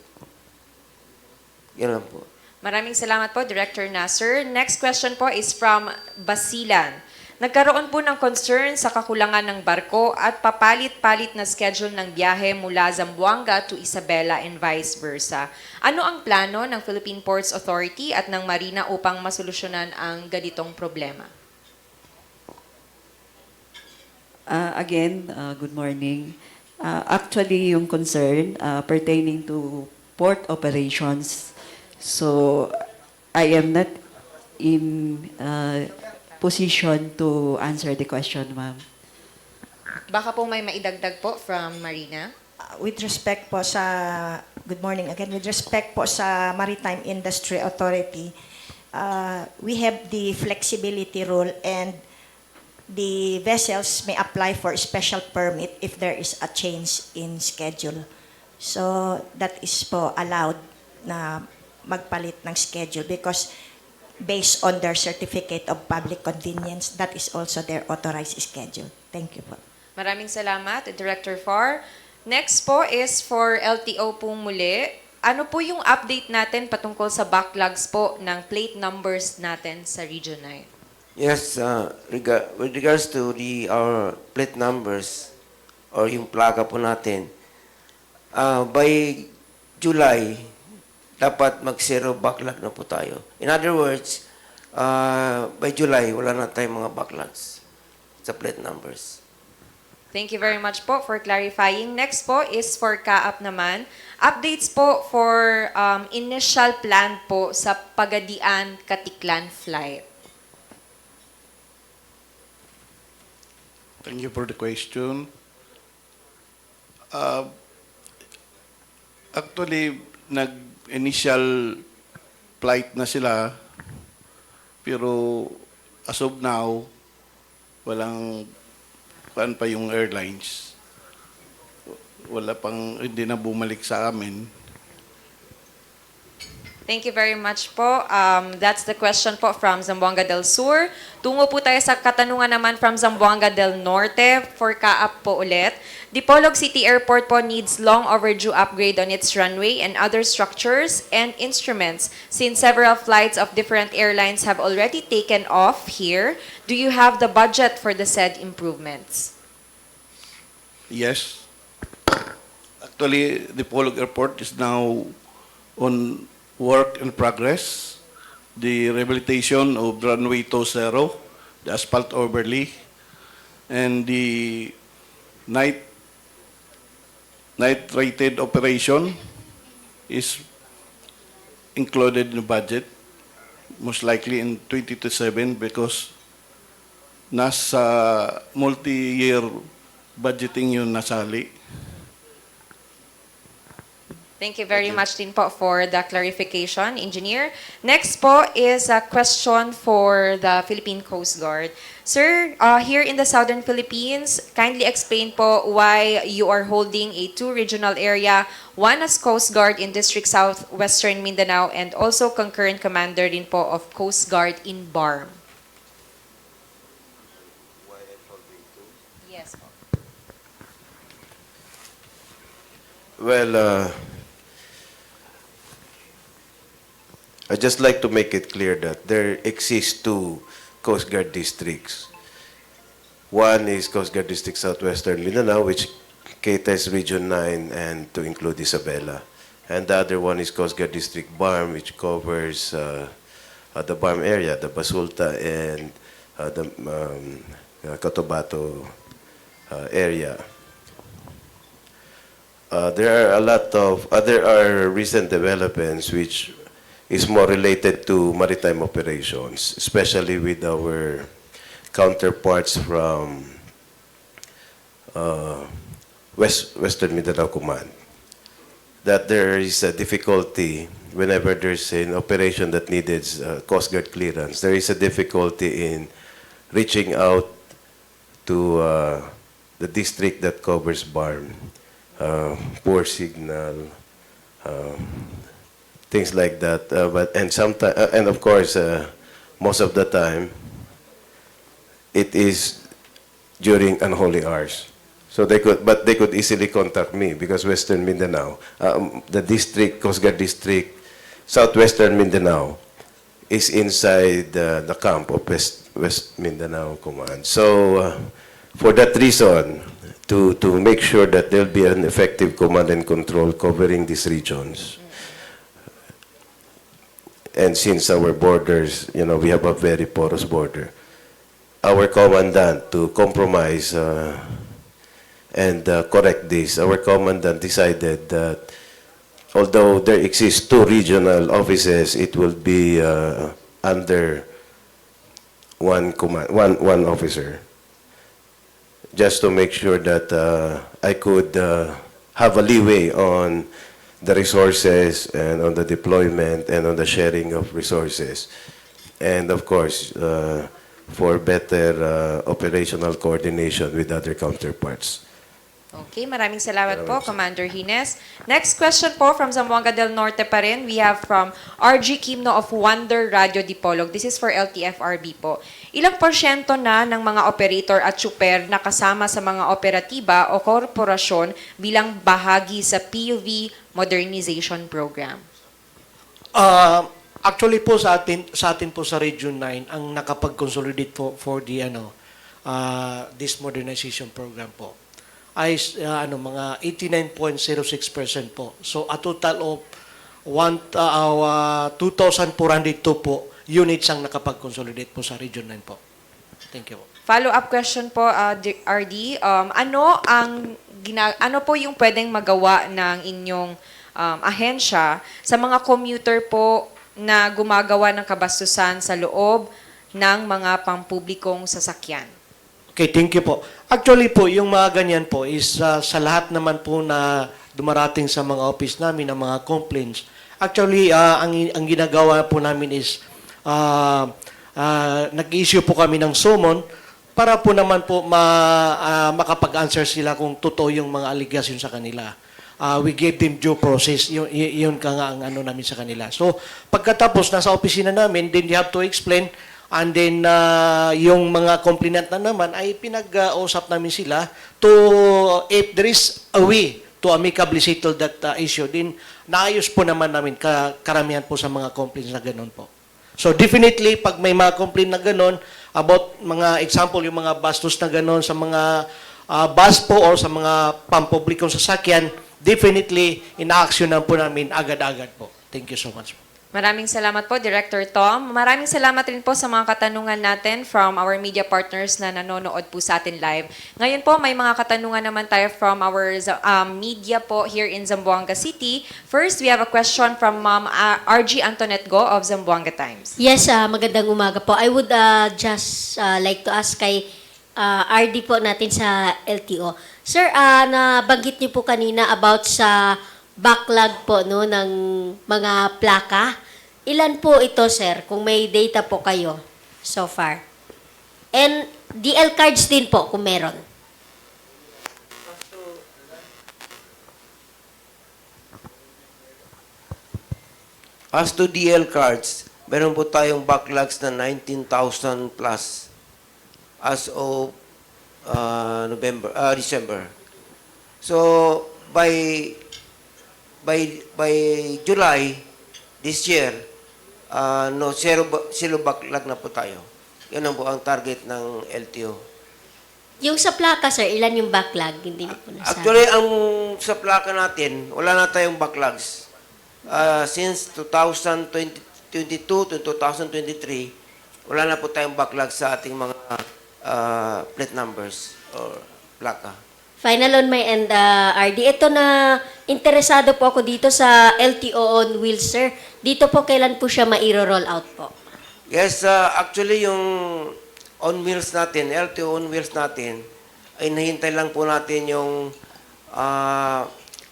Yan lang po. Maraming salamat po, Director Nasser. Next question po is from Basilan. Nagkaroon po ng concern sa kakulangan ng barko at papalit-palit na schedule ng biyahe mula Zamboanga to Isabela and vice versa. Ano ang plano ng Philippine Ports Authority at ng Marina upang masolusyonan ang ganitong problema? Good morning. Actually, yung concern pertaining to port operations. So, I am not in position to answer the question, ma'am. Baka po may maidagdag po from Marina. With respect po sa, good morning again, with respect po sa Maritime Industry Authority, we have the flexibility rule and the vessels may apply for special permit if there is a change in schedule. So, that is po allowed na magpalit ng schedule because based on their certificate of public convenience, that is also their authorized schedule. Thank you po. Maraming salamat, Director Far. Next po is for LTO po muli. Ano po yung update natin patungkol sa backlogs po ng plate numbers natin sa Region 9? Yes, with regards to our plate numbers or yung plaka po natin, by July, dapat mag-zero backlog na po tayo. In other words, by July, wala na tayong mga backlogs sa plate numbers. Thank you very much po for clarifying. Next po is for CAAP naman. Updates po for initial plan po sa Pagadian Katiklan flight. Thank you for the question. Actually, nag-initial flight na sila, pero as of now, walang kuan pa yung airlines. Wala pang, hindi na bumalik sa amin. Thank you very much po. That's the question po from Zamboanga del Sur. Tungo po tayo sa katanungan naman from Zamboanga del Norte for CAAP po ulit. Dipolog City Airport po needs long overdue upgrade on its runway and other structures and instruments since several flights of different airlines have already taken off here. Do you have the budget for the said improvements? Yes. Actually, the Polog Airport is now on work in progress. The rehabilitation of runway 20, the asphalt overlay, and the night rated operation is included in the budget, most likely in 2027 because nasa multi-year budgeting yun nasali. Thank you very much din po for the clarification, Engineer. Next po is a question for the Philippine Coast Guard. Sir, here in the Southern Philippines, kindly explain po why you are holding a 2 regional area, one as Coast Guard in District South Western Mindanao and also concurrent commander din po of Coast Guard in BARM. Yes po. Well, I'd just like to make it clear that there exist 2 Coast Guard districts. One is Coast Guard District Southwestern Mindanao, which caters Region 9 and to include Isabela. And the other one is Coast Guard District BARM, which covers the BARM area, the Basulta and the Cotabato area. There are recent developments which is more related to maritime operations, especially with our counterparts from Western Mindanao Command. That there is a difficulty whenever there's an operation that needed Coast Guard clearance. There is a difficulty in reaching out to the district that covers BARM. Poor signal, things like that. And of course, most of the time, it is during unholy hours. So they could easily contact me because Western Mindanao, the district, Coast Guard District, Southwestern Mindanao, is inside the camp of West Mindanao Command. So for that reason, to make sure that there'll be an effective command and control covering these regions. And since our borders, we have a very porous border, our commandant, to compromise and correct this, our commandant decided that although there exist 2 regional offices, it will be under one officer, just to make sure that I could have a leeway on the resources and on the deployment and on the sharing of resources. And of course, for better operational coordination with other counterparts. Okay, maraming salamat po, Commander Hines. Next question po from Zamboanga del Norte pa rin. We have from RG Kimno of Wonder Radio Dipolog. This is for LTFRB po. Ilang porsyento na ng mga operator at super na kasama sa mga operatiba o korporasyon bilang bahagi sa PUV Modernization Program? Actually po sa atin po sa Region 9 ang nakapag-consolidate po for the this modernization program po ay mga 89.06% po. So a total of 2,402 po units ang nakapag-consolidate po sa Region 9 po. Thank you po. Follow-up question po, RD. Ano po yung pwedeng magawa ng inyong ahensya sa mga commuter po na gumagawa ng kabastusan sa loob ng mga pampublikong sasakyan? Okay, thank you po. Actually po, yung mga ganyan po is sa lahat naman po na dumarating sa mga office namin ng mga complaints. Actually, ang ginagawa po namin is nag-issue po kami ng summon para po naman po makapag-answer sila kung totoo yung mga allegation sa kanila. We gave them due process. Yun ka nga ang namin sa kanila. So, pagkatapos nasa opisina namin, then you have to explain. And then, yung mga complainant na naman ay pinag-usap namin sila to, if there is a way to amicably settle that issue, then naayos po naman namin karamihan po sa mga complaints na ganun po. So, definitely, pag may mga complaint na ganun, about mga example, yung mga bastos na ganun sa mga bus po o sa mga pampublikong sasakyan, definitely, ina-actionan po namin agad-agad po. Thank you so much. Maraming salamat po, Director Tom. Maraming salamat rin po sa mga katanungan natin from our media partners na nanonood po sa atin live. Ngayon po, may mga katanungan naman tayo from our media po here in Zamboanga City. First, we have a question from Ma'am RG Antoinette Go of Zamboanga Times. Yes, magandang umaga po. I would just like to ask kay RD po natin sa LTO. Sir, nabanggit niyo po kanina about sa backlog po no ng mga plaka. Ilan po ito, sir, kung may data po kayo so far? And DL cards din po kung meron. As to DL cards, meron po tayong backlogs na 19,000 plus as of December. So by July this year, zero backlog na po tayo. Yan ang po ang target ng LTO. Yung sa plaka, sir, ilan yung backlog? Hindi niyo po nasabi. Actually, ang sa plaka natin, wala na tayong backlogs. Since 2022 to 2023, wala na po tayong backlog sa ating mga plate numbers or plaka. Final on my end, RD. Ito na, interesado po ako dito sa LTO on wheels, sir. Dito po, kailan po siya mairo-roll out po? Yes, actually yung on wheels natin, LTO on wheels natin, ay nahintay lang po natin yung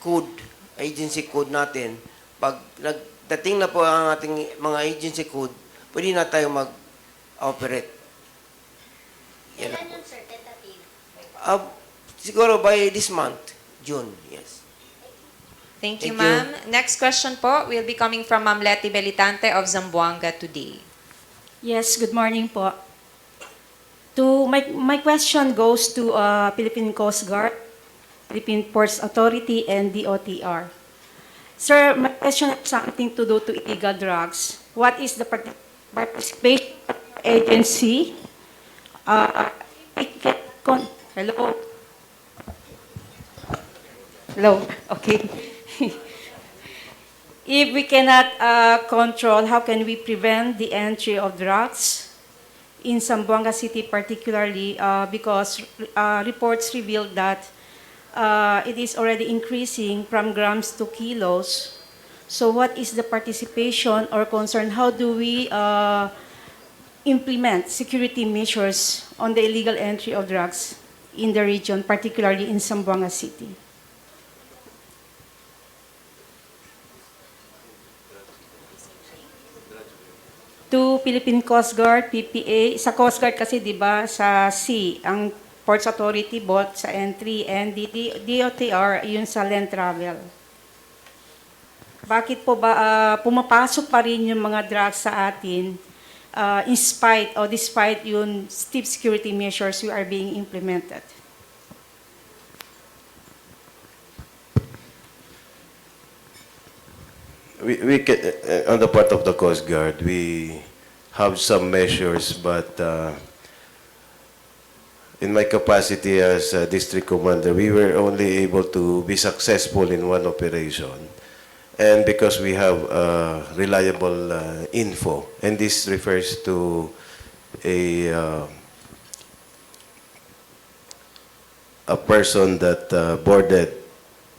code, agency code natin. Pag nagdating na po ang ating mga agency code, pwede na tayo mag-operate. Kailan yun, sir? Tentative? Siguro by this month, June, yes. Thank you, Thank you. ma'am. Next question po will be coming from Ma'am Letty Belitante of Zamboanga Today. Yes, good morning po. My question goes to Philippine Coast Guard, Philippine Ports Authority, and DOTr. Sir, my question has something to do to illegal drugs. What is the participation of the agency? Hello? Hello? Okay. If we cannot control, how can we prevent the entry of drugs in Zamboanga City particularly because reports revealed that it is already increasing from grams to kilos. So what is the participation or concern? How do we implement security measures on the illegal entry of drugs in the region, particularly in Zamboanga City? To Philippine Coast Guard, PPA, sa Coast Guard kasi 'di ba sa sea, ang Ports Authority bot sa entry and DOTr yun sa land travel. Bakit po ba pumapasok pa rin yung mga drugs sa atin in spite or despite yung stiff security measures we are being implemented? We can, on the part of the Coast Guard, we have some measures, but in my capacity as a district commander, we were only able to be successful in one operation. And because we have reliable info, and this refers to a person that boarded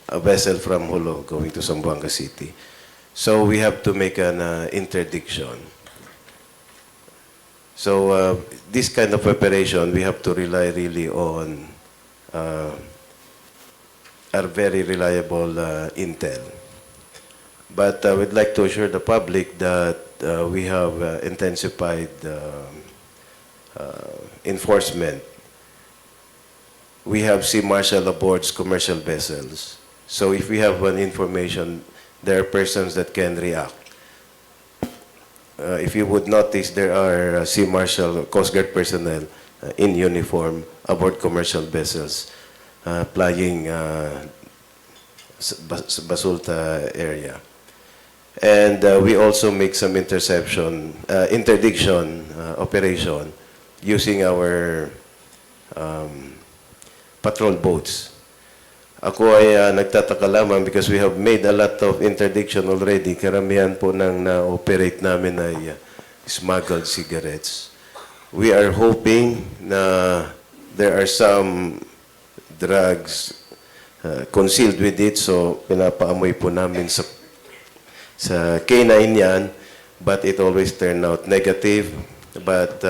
a vessel from Holo going to Zamboanga City. So we have to make an interdiction. So this kind of operation, we have to rely really on our very reliable intel. But we'd like to assure the public that we have intensified enforcement. We have sea marshal aboard commercial vessels. So if we have an information, there are persons that can react. If you would notice, there are Sea Marshal, Coast Guard personnel in uniform aboard commercial vessels plying Basulta area. And we also make some interdiction operation using our patrol boats. Ako ay nagtataka lamang because we have made a lot of interdiction already. Karamihan po ng na-operate namin ay smuggled cigarettes. We are hoping na there are some drugs concealed with it, so pinapaamoy po namin sa K9 yan, but it always turned out negative. But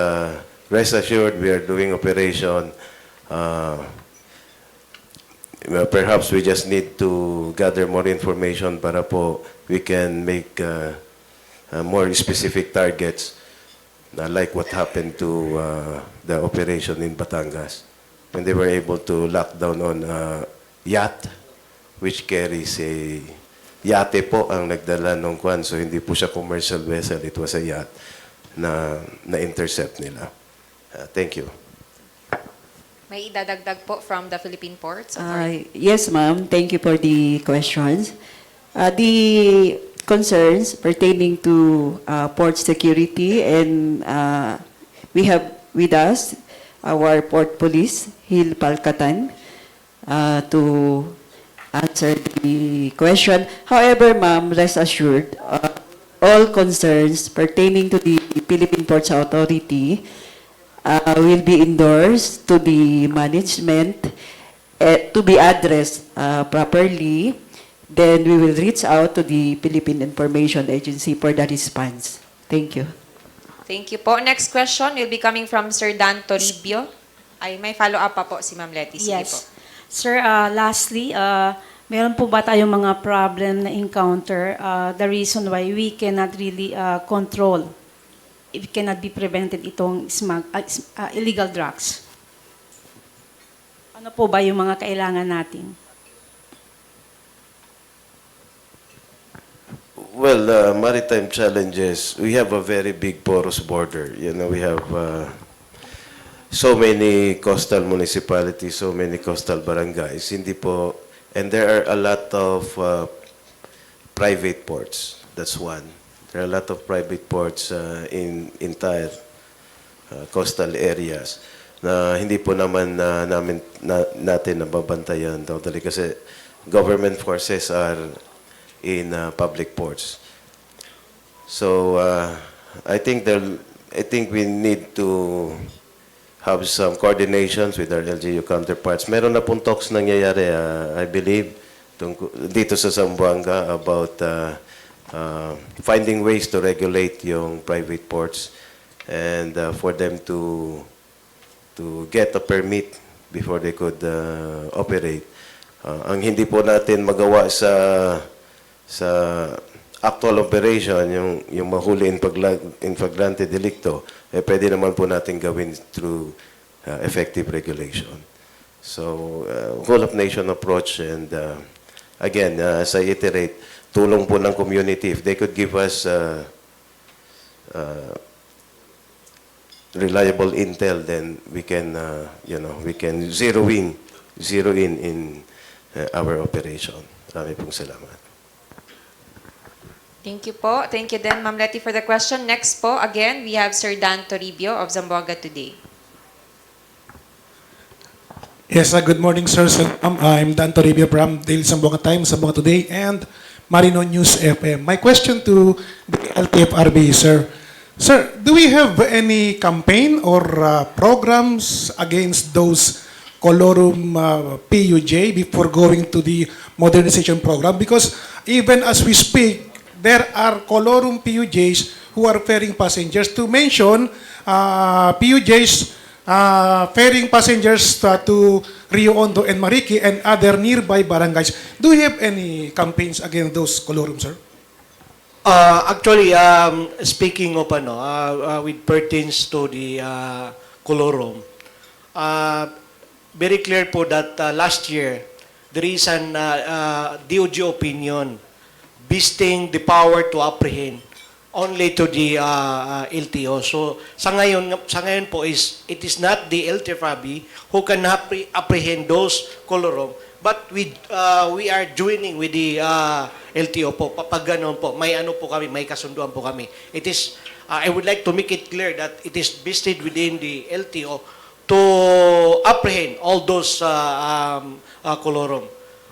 rest assured, we are doing operation perhaps we just need to gather more information para po we can make more specific targets, like what happened to the operation in Batangas when they were able to lock down on a yacht which carries a yate po ang nagdala ng kwan. So hindi po siya commercial vessel, it was a yacht na intercept nila. Thank you. May idadagdag po from the Philippine Ports? Yes, ma'am. Thank you for the questions. The concerns pertaining to port security, and we have with us our port police, Hil Palkatan, to answer the question. However, ma'am, rest assured, all concerns pertaining to the Philippine Ports Authority will be endorsed to the management to be addressed properly. Then we will reach out to the Philippine Information Agency for the response. Thank you. Thank you po. Next question will be coming from Sir Dan Toribio. Ay, may follow-up pa po si Ma'am Letty. Sige po. Yes. Sir, lastly, meron po ba tayong mga problem na encounter, the reason why we cannot really control, it cannot be prevented itong illegal drugs? Ano po ba yung mga kailangan natin? Well, maritime challenges, we have a very big porous border. You know, we have so many coastal municipalities, so many coastal barangays. Hindi po, and there are a lot of private ports. That's one. There are a lot of private ports in entire coastal areas na hindi po naman natin nababantayan totally kasi government forces are in public ports. So I think we need to have some coordinations with our LGU counterparts. Meron na pong talks nangyayari, I believe, dito sa Zamboanga about finding ways to regulate yung private ports and for them to get a permit before they could operate. Ang hindi po natin magawa sa actual operation, yung mahuli in flagrante delicto, pwede naman po natin gawin through effective regulation. So, whole of nation approach, and again, as I iterate, tulong po ng community. If they could give us reliable intel, then we can, we can zero in our operation. Marami pong salamat. Thank you po. Thank you then, Ma'am Letty, for the question. Next po, again, we have Sir Dan Toribio of Zamboanga Today. Yes, good morning, sir. I'm Dan Toribio from Daily Zamboanga Times, Zamboanga Today, and Marino News FM. My question to the LTFRB, sir. Sir, do we have any campaign or programs against those colorum PUJ before going to the modernization program? Because even as we speak, there are colorum PUJs who are ferrying passengers. To mention, PUJs ferrying passengers to Rio Hondo and Mariki and other nearby barangays. Do you have any campaigns against those colorum, sir? Actually, speaking of with pertains to the colorum, very clear po that last year there is an DOJ opinion vesting the power to apprehend only to the LTO. So sa ngayon po it is not the LTFRB who can apprehend those colorum, but we are joining with the LTO po. Pag ganoon po, may kasunduan po kami. It is I would like to make it clear that it is vested within the LTO to apprehend all those colorum.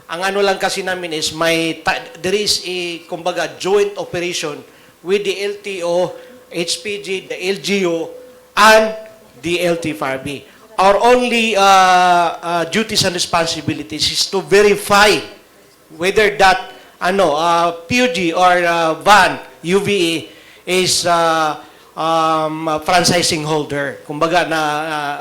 Ang ano lang kasi namin is there is a kumbaga joint operation with the LTO, HPG, the LGU, and the LTFRB. Our only duties and responsibilities is to verify whether that PUG or van, UVA, is franchising holder. Kumbaga na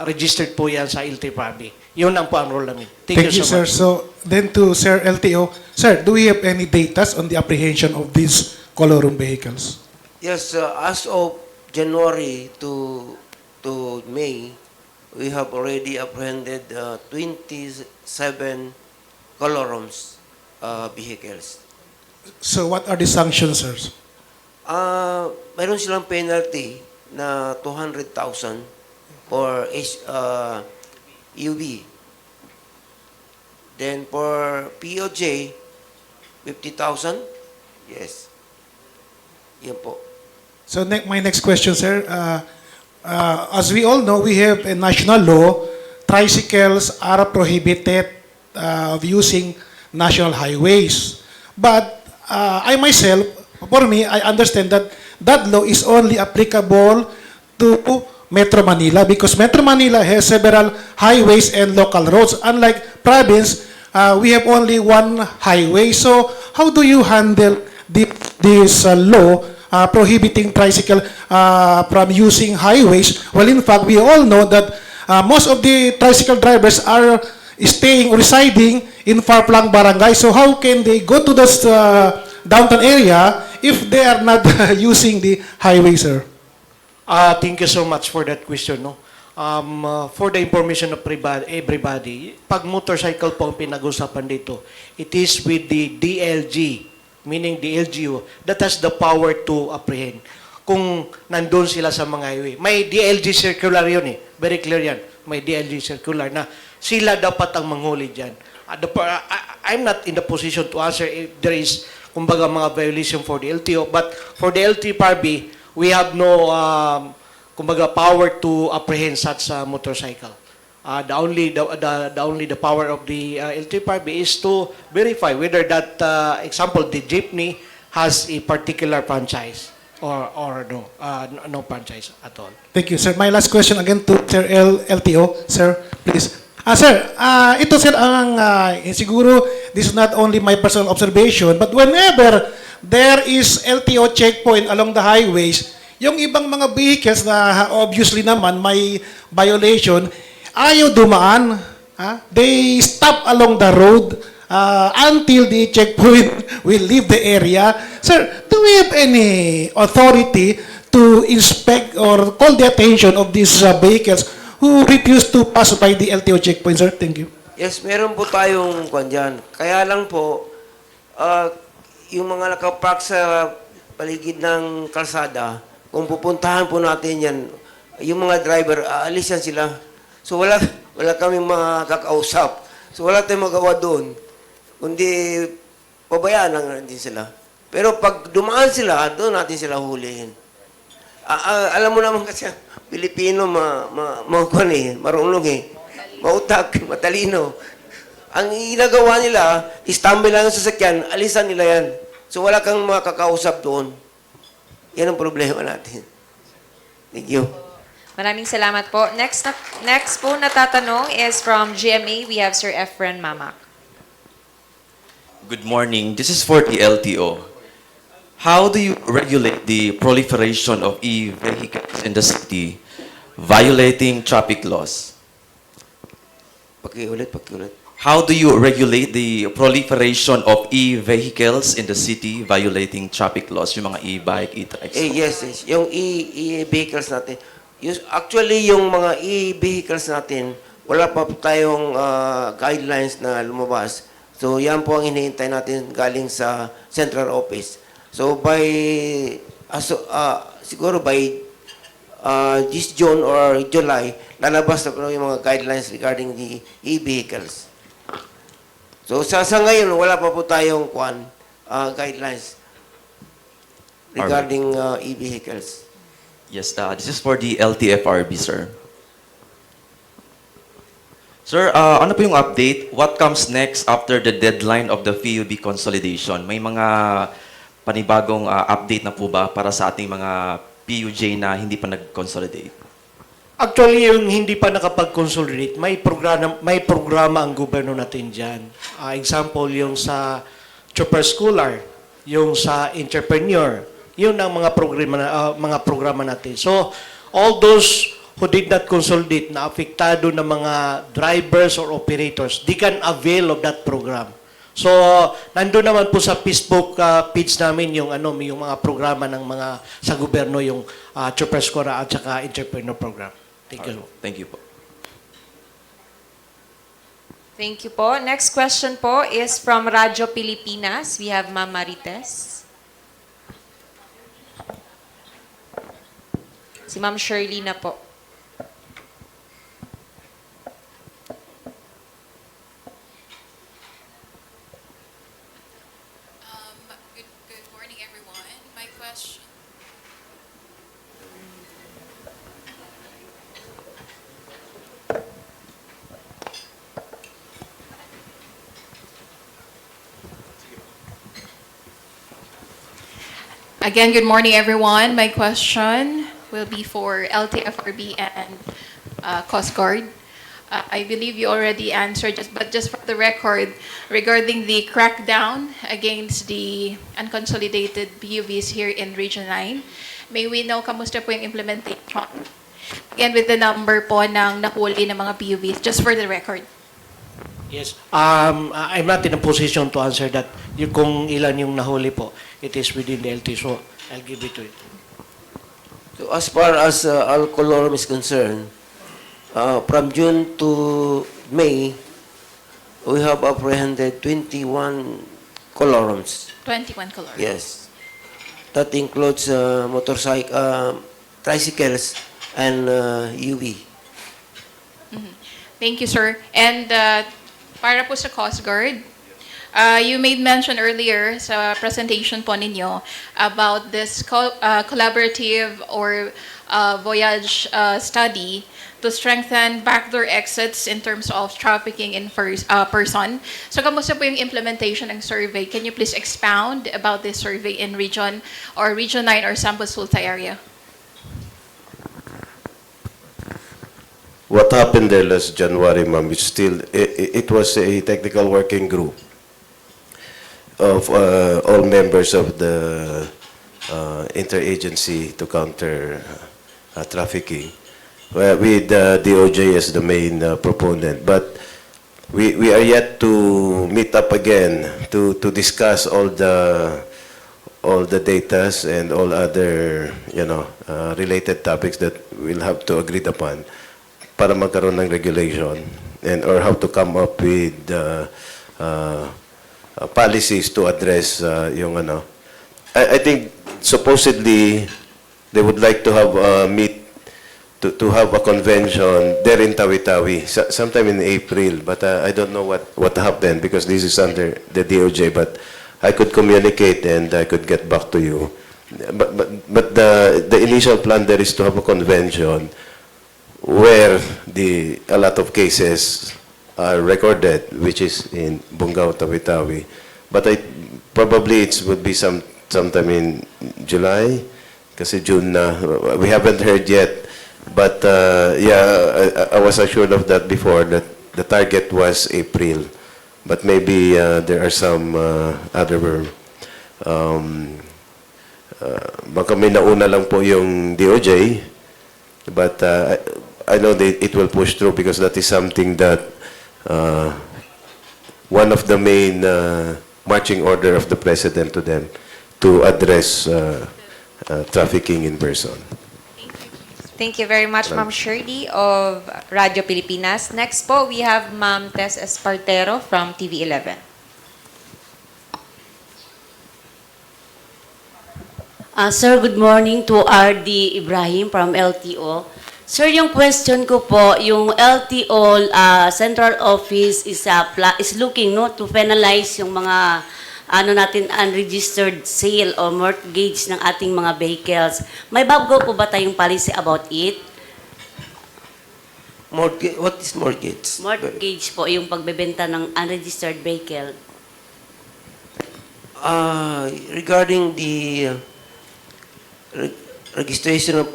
registered po yan sa LTFRB. Yun ang po ang role namin. Thank you, so sir. much. So, then to Sir LTO, sir, do we have any data on the apprehension of these colorum vehicles? Yes, as of January to May, we have already apprehended 27 colorums vehicles. So, what are the sanctions, sir? Mayroon silang penalty na 200,000 for UV. Then for POJ, 50,000. Yes. Yan po. So, my next question, sir. As we all know, we have a national law. Tricycles are prohibited of using national highways. But I myself, for me, I understand that that law is only applicable to Metro Manila because Metro Manila has several highways and local roads. Unlike province, we have only one highway. So how do you handle this law prohibiting tricycle from using highways? Well, in fact, we all know that most of the tricycle drivers are staying or residing in far-flung barangays. So how can they go to this downtown area if they are not using the highway, sir? Thank you so much for that question. No? For the information of everybody, pag motorcycle po ang pinag-usapan dito, it is with the DLG, meaning the LGU, that has the power to apprehend. Kung nandun sila sa mga highway. May DLG circular yun eh. Very clear yan. May DLG circular na sila dapat ang manghuli dyan. I'm not in the position to answer if there is, kumbaga, mga violation for the LTO. But for the LTFRB, we have no, kumbaga, power to apprehend such a motorcycle. The only power of the LTFRB is to verify whether that, example, the jeepney has a particular franchise or no franchise at all. Thank you, sir. My last question again to Sir LTO. Sir, please. Sir, ito sir ang siguro this is not only my personal observation but whenever there is LTO checkpoint along the highways, yung ibang mga vehicles na obviously naman may violation, ayaw dumaan. They stop along the road until the checkpoint will leave the area. Sir, do we have any authority to inspect or call the attention of these vehicles who refuse to pass by the LTO checkpoint, sir? Thank you. Yes, meron po tayong kwan dyan. Kaya lang po, yung mga nakapark sa paligid ng kalsada, kung pupuntahan po natin yan, yung mga driver, aalis yan sila. So wala kaming makakausap. So wala tayong magawa doon. Kundi pabayaan lang din sila. Pero pag dumaan sila, doon natin sila hulihin. Alam mo naman kasi, Pilipino, marunong mautak, matalino. Ang ginagawa nila, istambil lang yung sasakyan, alisan nila yan. So wala kang makakausap doon. Yan ang problema natin. Thank you. Maraming salamat po. Next po na tatanong is from GMA. We have Sir Efren Mamak. Good morning. This is for the LTO. How do you regulate the proliferation of e-vehicles in the city violating traffic laws? Pakiulit. How do you regulate the proliferation of e-vehicles in the city violating traffic laws? Yung mga e-bike, e-trikes. Yes. Yung e-vehicles natin. Actually, yung mga e-vehicles natin, wala pa po tayong guidelines na lumabas. So, yan po ang hinihintay natin galing sa central office. So, siguro by this June or July, lalabas na po yung mga guidelines regarding the e-vehicles. So, sa ngayon, wala pa po tayong guidelines regarding e-vehicles. Yes, this is for the LTFRB, sir. Sir, ano po yung update? What comes next after the deadline of the PUB consolidation? May mga panibagong update na po ba para sa ating mga PUJ na hindi pa nag-consolidate? Actually, yung hindi pa nakapag-consolidate, may programa ang gobyerno natin dyan. Example, yung sa Super Schooler, yung sa Entrepreneur, yun ang mga programa natin. So, all those who did not consolidate na apektado ng mga drivers or operators, they can avail of that program. So, nandun naman po sa Facebook page namin yung mga programa ng mga sa gobyerno, yung Choppers Cora at saka Entrepreneur Program. Thank you. Thank you po. Thank you po. Next question po is from Radyo Pilipinas. We have Ma'am Marites. Si Ma'am Shirley na po. Good morning, everyone. My question. Again, good morning, everyone. My question will be for LTFRB and Coast Guard. I believe you already answered, but just for the record, regarding the crackdown against the unconsolidated PUVs here in Region 9, may we know kamusta po yung implementation? Again, with the number po ng nahuli ng mga PUVs, just for the record. Yes. I'm not in a position to answer that. Yung kung ilan yung nahuli po, it is within the LT, so I'll give it to it. So as far as alcohol is concerned, from June to May, we have apprehended 21 colorums. 21 colors. Yes. That includes tricycles and UV. Thank you, sir. And para po sa Coast Guard, you made mention earlier sa presentation po ninyo about this collaborative or voyage study to strengthen backdoor exits in terms of trafficking in person. So, kamusta po yung implementation ng survey? Can you please expound about this survey in Region 9 or Sambu's Sulta area? What happened there last January, ma'am, it was a technical working group of all members of the interagency to counter trafficking, with DOJ as the main proponent. But we are yet to meet up again to discuss all the data and all other related topics that we'll have to agree upon para magkaroon ng regulation or how to come up with policies to address yung ano. I think supposedly they would like to have to have a convention there in Tawi-Tawi sometime in April, but I don't know what happened because this is under the DOJ, but I could communicate and I could get back to you. But the initial plan there is to have a convention where a lot of cases are recorded, which is in Bungao, Tawi-Tawi. But probably it would be sometime in July, kasi June na. We haven't heard yet. But yeah, I was assured of that before, that the target was April. But maybe there are some other baka may nauna lang po yung DOJ, but I know that it will push through because that is something that one of the main marching order of the President to them to address trafficking in person. Thank you very much, Ma'am Shirley of Radyo Pilipinas. Next po, we have Ma'am Tess Espartero from TV11. Sir, good morning to RD Ibrahim from LTO. Sir, yung question ko po, yung LTO Central Office is looking to penalize yung mga unregistered sale or mortgage ng ating mga vehicles. May bago po ba tayong policy about it? Mortgage, what is mortgage? Mortgage po, yung pagbebenta ng unregistered vehicle. Regarding the registration of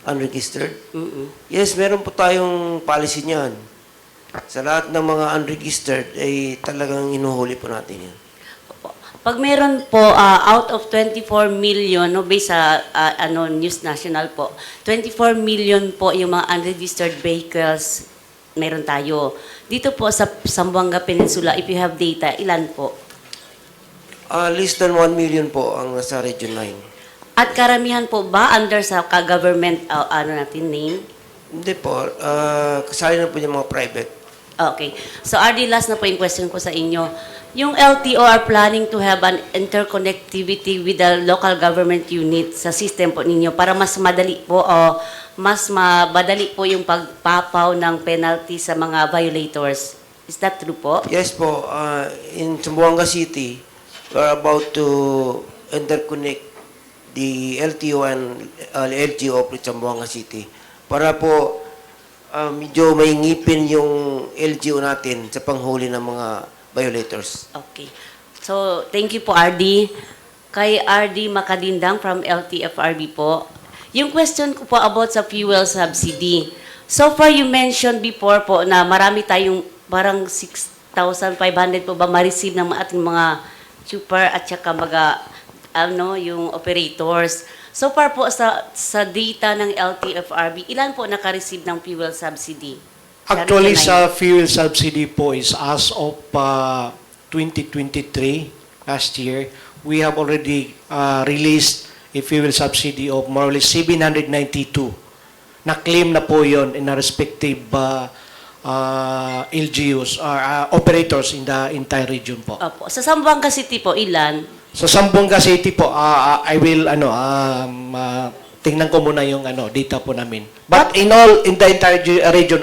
unregistered, yes, meron po tayong policy niyan. Sa lahat ng mga unregistered, ay talagang inuhuli po natin yan. Pag meron po, out of 24 million, no, based sa News National po, 24 million po yung mga unregistered vehicles meron tayo. Dito po sa Zamboanga Peninsula, if you have data, ilan po? Less than 1 million po ang nasa Region 9. At karamihan po ba under sa government name? Hindi po. Kasali na po yung mga private. Okay. So, RD, last na po yung question ko sa inyo. Yung LTO are planning to have an interconnectivity with the local government unit sa system po ninyo para mas madali po yung pagpapaw ng penalty sa mga violators. Is that true po? Yes po. In Zamboanga City, we're about to interconnect the LTO and LGO of Zamboanga City para po medyo may ngipin yung LGO natin sa panghuli ng mga violators. Okay. So, thank you po, RD. Kay RD Makadindang from LTFRB po. Yung question ko po about sa fuel subsidy. So far, you mentioned before po na marami tayong parang 6,500 po ba ma-receive ng ating mga super at saka yung operators. So far po sa data ng LTFRB, ilan po naka-receive ng fuel subsidy? Actually, sa fuel subsidy po is as of 2023, last year, we have already released a fuel subsidy of more or less 792. Na-claim na po yon in a respective LGUs or operators in the entire region po. Opo. Sa Zamboanga City po, ilan? Sa Zamboanga City po, I will tingnan ko muna yung data po namin. But in the entire region,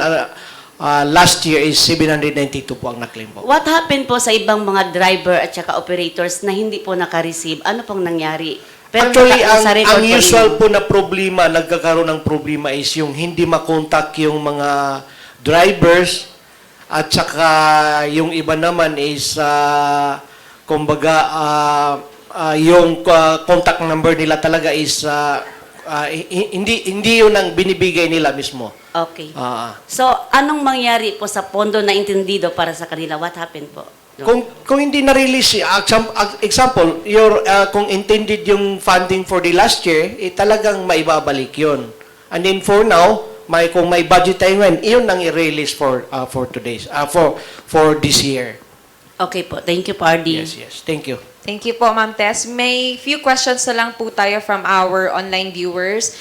last year is 792 po ang na-claim po. What happened po sa ibang mga driver at saka operators na hindi po naka-receive? Ano pong nangyari? Pero actually, ang usual po na problema, nagkakaroon ng problema is yung hindi makontak yung mga drivers at saka yung iba naman is kumbaga yung contact number nila talaga is hindi yun ang binibigay nila mismo. Okay. So, anong mangyari po sa pondo na intendido para sa kanila? What happened po? Kung hindi na-release, example, kung intended yung funding for the last year, talagang maibabalik yun. And then for now, kung may budget tayo ngayon, iyon ang i-release for this year. Okay po. Thank you po, RD. Yes. Thank you. Thank you po, Ma'am Tess. May few questions na lang po tayo from our online viewers.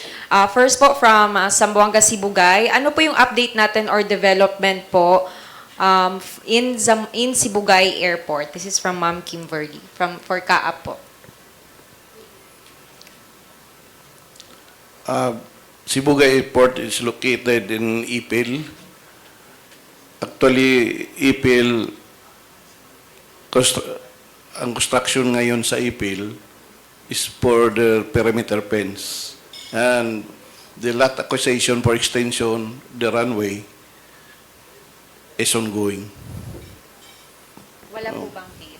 First po from Zamboanga Sibugay. Ano po yung update natin or development po in Sibugay Airport? This is from Ma'am Kimberly for CAAP po. Sibugay Airport is located in Ipil. Actually, Ipil, ang construction ngayon sa Ipil is for the perimeter fence. And the lot acquisition for extension, the runway, is ongoing. Wala po bang date?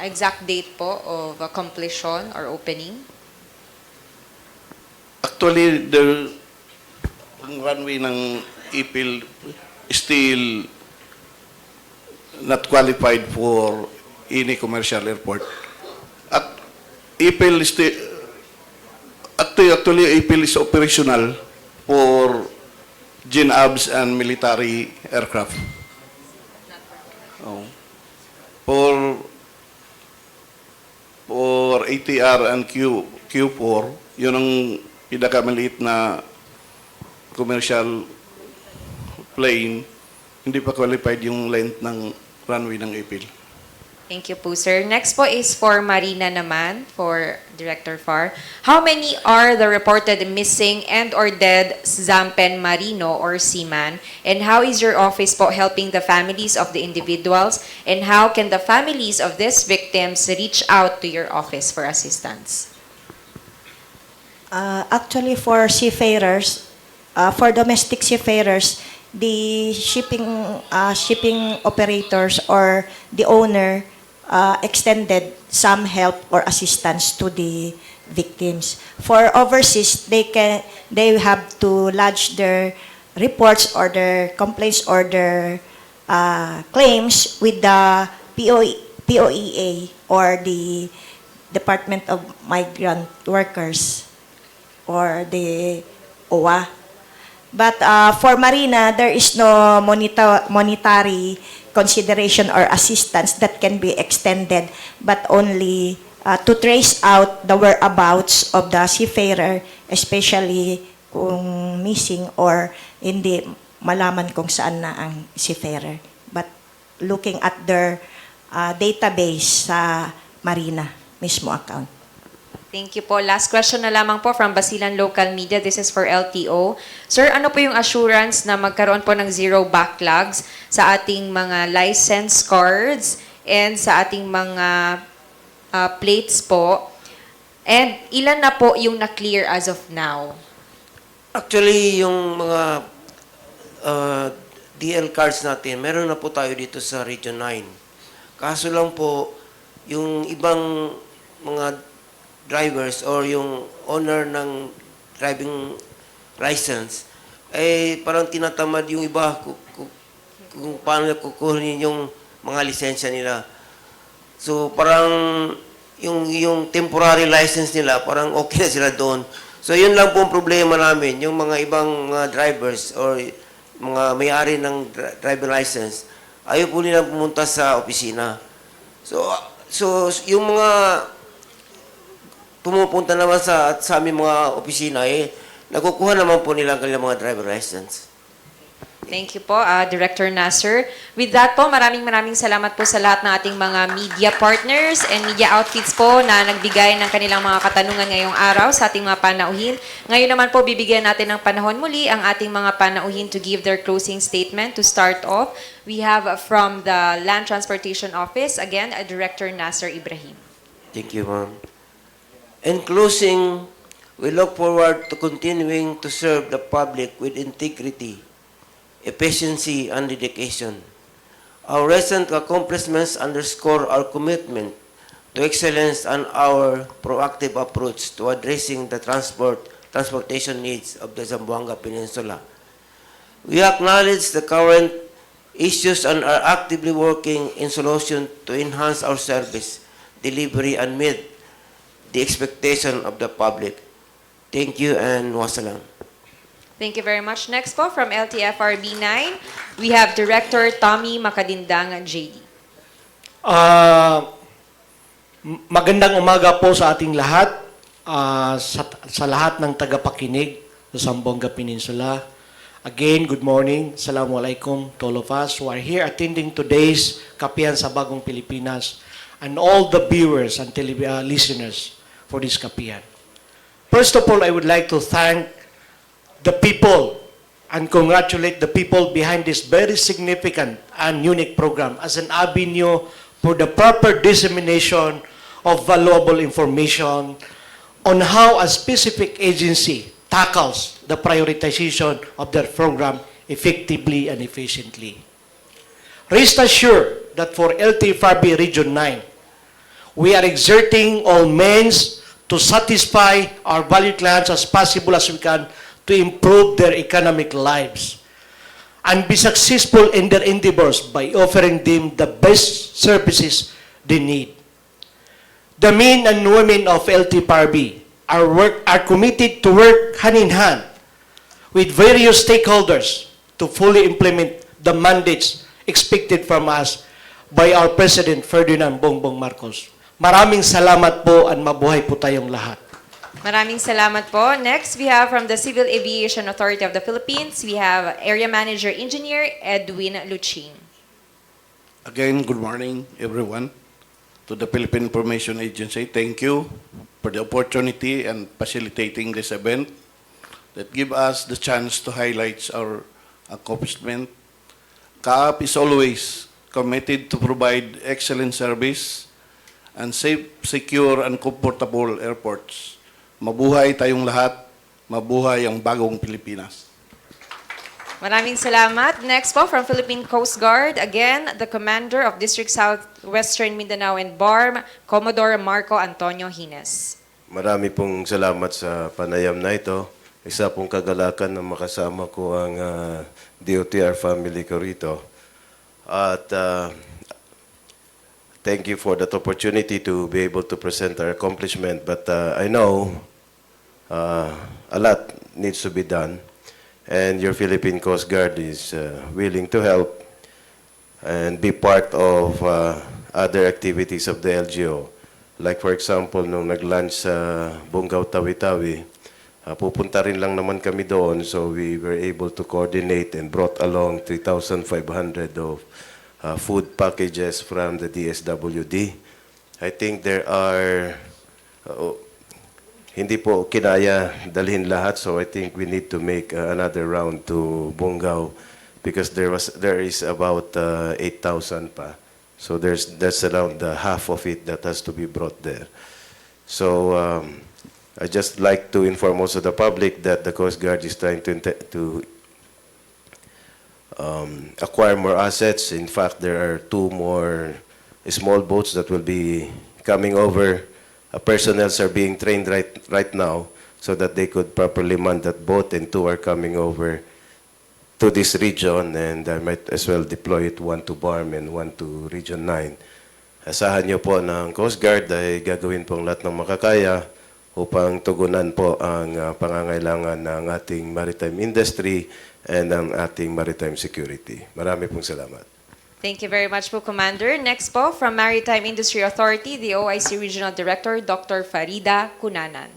Exact date po of completion or opening? Actually, ang runway ng Ipil still not qualified for any commercial airport. At Ipil actually Ipil is operational for GNABs and military aircraft. For ATR and Q4, yun ang pinakamaliit na commercial plane, hindi pa qualified yung length ng runway ng Ipil. Thank you po, sir. Next po is for Marina naman, for Director Far. How many are the reported missing and or dead Zampen Marino or seaman? And how is your office po helping the families of the individuals? And how can the families of these victims reach out to your office for assistance? Actually, for seafarers, for domestic seafarers, the shipping operators or the owner extended some help or assistance to the victims. For overseas, they have to lodge their reports or their complaints or their claims with the DOEA or the Department of Migrant Workers or the OWA. But for Marina, there is no monetary consideration or assistance that can be extended, but only to trace out the whereabouts of the seafarer, especially kung missing or hindi malaman kung saan na ang seafarer. But looking at their database sa Marina mismo account. Thank you po. Last question na lamang po from Basilan Local Media. This is for LTO. Sir, ano po yung assurance na magkaroon po ng zero backlogs sa ating mga license cards and sa ating mga plates po? And ilan na po yung na-clear as of now? Actually, yung mga DL cards natin, meron na po tayo dito sa Region 9. Kaso lang po, yung ibang mga drivers or yung owner ng driving license, parang tinatamad yung iba kung paano kukunin yung mga lisensya nila. So parang yung temporary license nila, parang okay na sila doon. So yun lang po ang problema namin, yung mga ibang mga drivers or mga may-ari ng driving license, ayaw po nila pumunta sa opisina. So yung mga pumupunta naman sa aming mga opisina, nakukuha naman po nila ang kanilang mga driver license. Thank you po, Director Nasser. With that po, maraming salamat po sa lahat ng ating mga media partners and media outfits po na nagbigay ng kanilang mga katanungan ngayong araw sa ating mga panauhin. Ngayon naman po, bibigyan natin ng panahon muli ang ating mga panauhin to give their closing statement. To start off, we have from the Land Transportation Office, again, Director Nasser Ibrahim. Thank you, ma'am. In closing, we look forward to continuing to serve the public with integrity, efficiency, and dedication. Our recent accomplishments underscore our commitment to excellence and our proactive approach to addressing the transportation needs of the Zamboanga Peninsula. We acknowledge the current issues and are actively working in solutions to enhance our service, delivery, and meet the expectation of the public. Thank you and wassalam. Thank you very much. Next po, from LTFRB 9, we have Director Tommy Makadindang, JD. Magandang umaga po sa ating lahat, sa lahat ng tagapakinig sa Zamboanga Peninsula. Again, good morning. Assalamualaikum to all of us who are here attending today's Kapihan sa Bagong Pilipinas and all the viewers and listeners for this Kapihan. First of all, I would like to thank the people and congratulate the people behind this very significant and unique program as an avenue for the proper dissemination of valuable information on how a specific agency tackles the prioritization of their program effectively and efficiently. Rest assured that for LTFRB Region 9, we are exerting all means to satisfy our valued clients as possible as we can to improve their economic lives and be successful in their endeavors by offering them the best services they need. The men and women of LTFRB are committed to work hand in hand with various stakeholders to fully implement the mandates expected from us by our President Ferdinand Bongbong Marcos. Maraming salamat po at mabuhay po tayong lahat. Maraming salamat po. Next, we have from the Civil Aviation Authority of the Philippines, we have Area Manager Engineer Edwin Luching. Again, good morning, everyone. To the Philippine Information Agency, thank you for the opportunity and facilitating this event that give us the chance to highlight our accomplishment. CAAP is always committed to provide excellent service and safe, secure, and comfortable airports. Mabuhay tayong lahat. Mabuhay ang bagong Pilipinas. Maraming salamat. Next po, from Philippine Coast Guard, again, the Commander of District South Western Mindanao and BARM, Commodore Marco Antonio Hines. Marami pong salamat sa panayam na ito. Isa pong kagalakan na makasama ko ang DOTr family ko rito. At thank you for that opportunity to be able to present our accomplishment. But I know a lot needs to be done, and your Philippine Coast Guard is willing to help and be part of other activities of the LGO. Like for example, nung nag-launch sa Bungaw Tawi-Tawi, pupunta rin lang naman kami doon, so we were able to coordinate and brought along 3,500 of food packages from the DSWD. I think there are, hindi po kinaya dalhin lahat, so I think we need to make another round to Bungaw because there is about 8,000 pa. So that's around half of it that has to be brought there. So I just like to inform also the public that the Coast Guard is trying to acquire more assets. In fact, there are 2 more small boats that will be coming over. Personnel are being trained right now so that they could properly man that boat, and 2 are coming over to this region, and I might as well deploy it, 1 to BARM and 1 to Region 9. Asahan niyo po ng Coast Guard ay gagawin pong lahat ng makakaya upang tugunan po ang pangangailangan ng ating maritime industry and ang ating maritime security. Marami pong salamat. Thank you very much po, Commander. Next po, from Maritime Industry Authority, the OIC Regional Director, Dr. Farida Cunanan.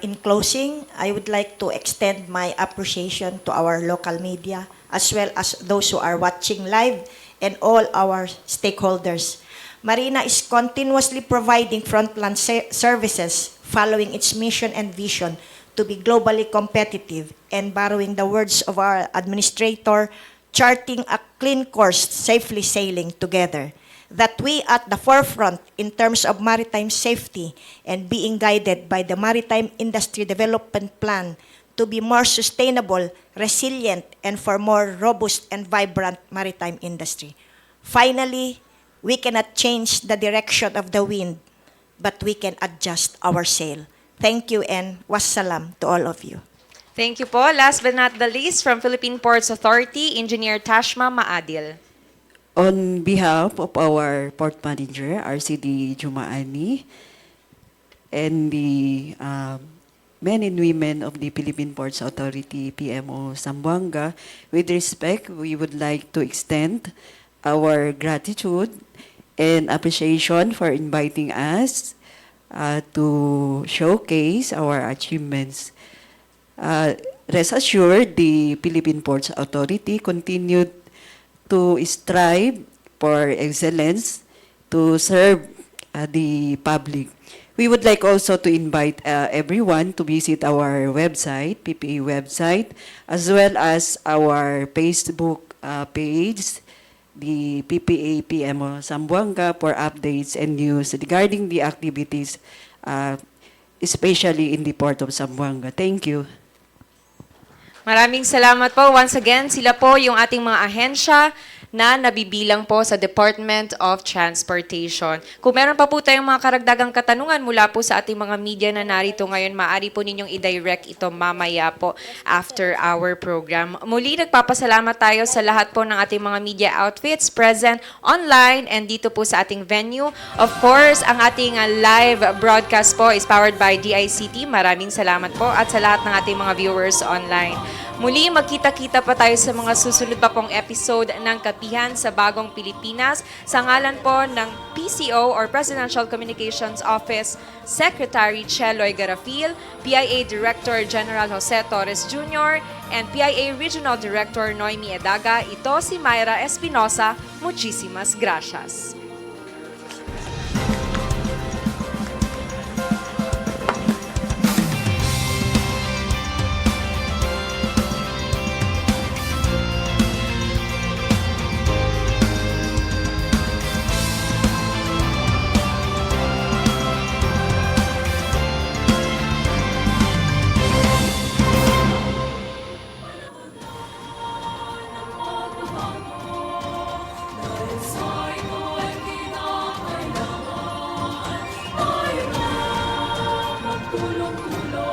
In closing, I would like to extend my appreciation to our local media as well as those who are watching live and all our stakeholders. MARINA is continuously providing frontline services following its mission and vision to be globally competitive and, borrowing the words of our administrator, charting a clean course, safely sailing together. That we at the forefront in terms of maritime safety and being guided by the Maritime Industry Development Plan to be more sustainable, resilient, and for more robust and vibrant maritime industry. Finally, we cannot change the direction of the wind, but we can adjust our sail. Thank you and wassalam to all of you. Thank you po. Last but not the least, from Philippine Ports Authority, Engineer Tashma Maadil. On behalf of our Port Manager, RCD Jumaani, and the men and women of the Philippine Ports Authority, PMO Zamboanga, with respect, we would like to extend our gratitude and appreciation for inviting us to showcase our achievements. Rest assured, the Philippine Ports Authority continued to strive for excellence to serve the public. We would like also to invite everyone to visit our website, PPA website, as well as our Facebook page, the PPA PMO Zamboanga, for updates and news regarding the activities, especially in the Port of Zamboanga. Thank you. Maraming salamat po. Once again, sila po yung ating mga ahensya na nabibilang po sa Department of Transportation. Kung meron pa po tayong mga karagdagang katanungan mula po sa ating mga media na narito ngayon, maaari po ninyong i-direct ito mamaya po after our program. Muli, nagpapasalamat tayo sa lahat po ng ating mga media outfits present online and dito po sa ating venue. Of course, ang ating live broadcast po is powered by DICT. Maraming salamat po at sa lahat ng ating mga viewers online. Muli, magkita-kita pa tayo sa mga susunod pa pong episode ng Kapihan sa Bagong Pilipinas sa ngalan po ng PCO or Presidential Communications Office Secretary Cheloy Garafil, PIA Director General Jose Torres Jr., and PIA Regional Director Noemi Edaga. Ito si Myra Espinosa. Muchísimas gracias.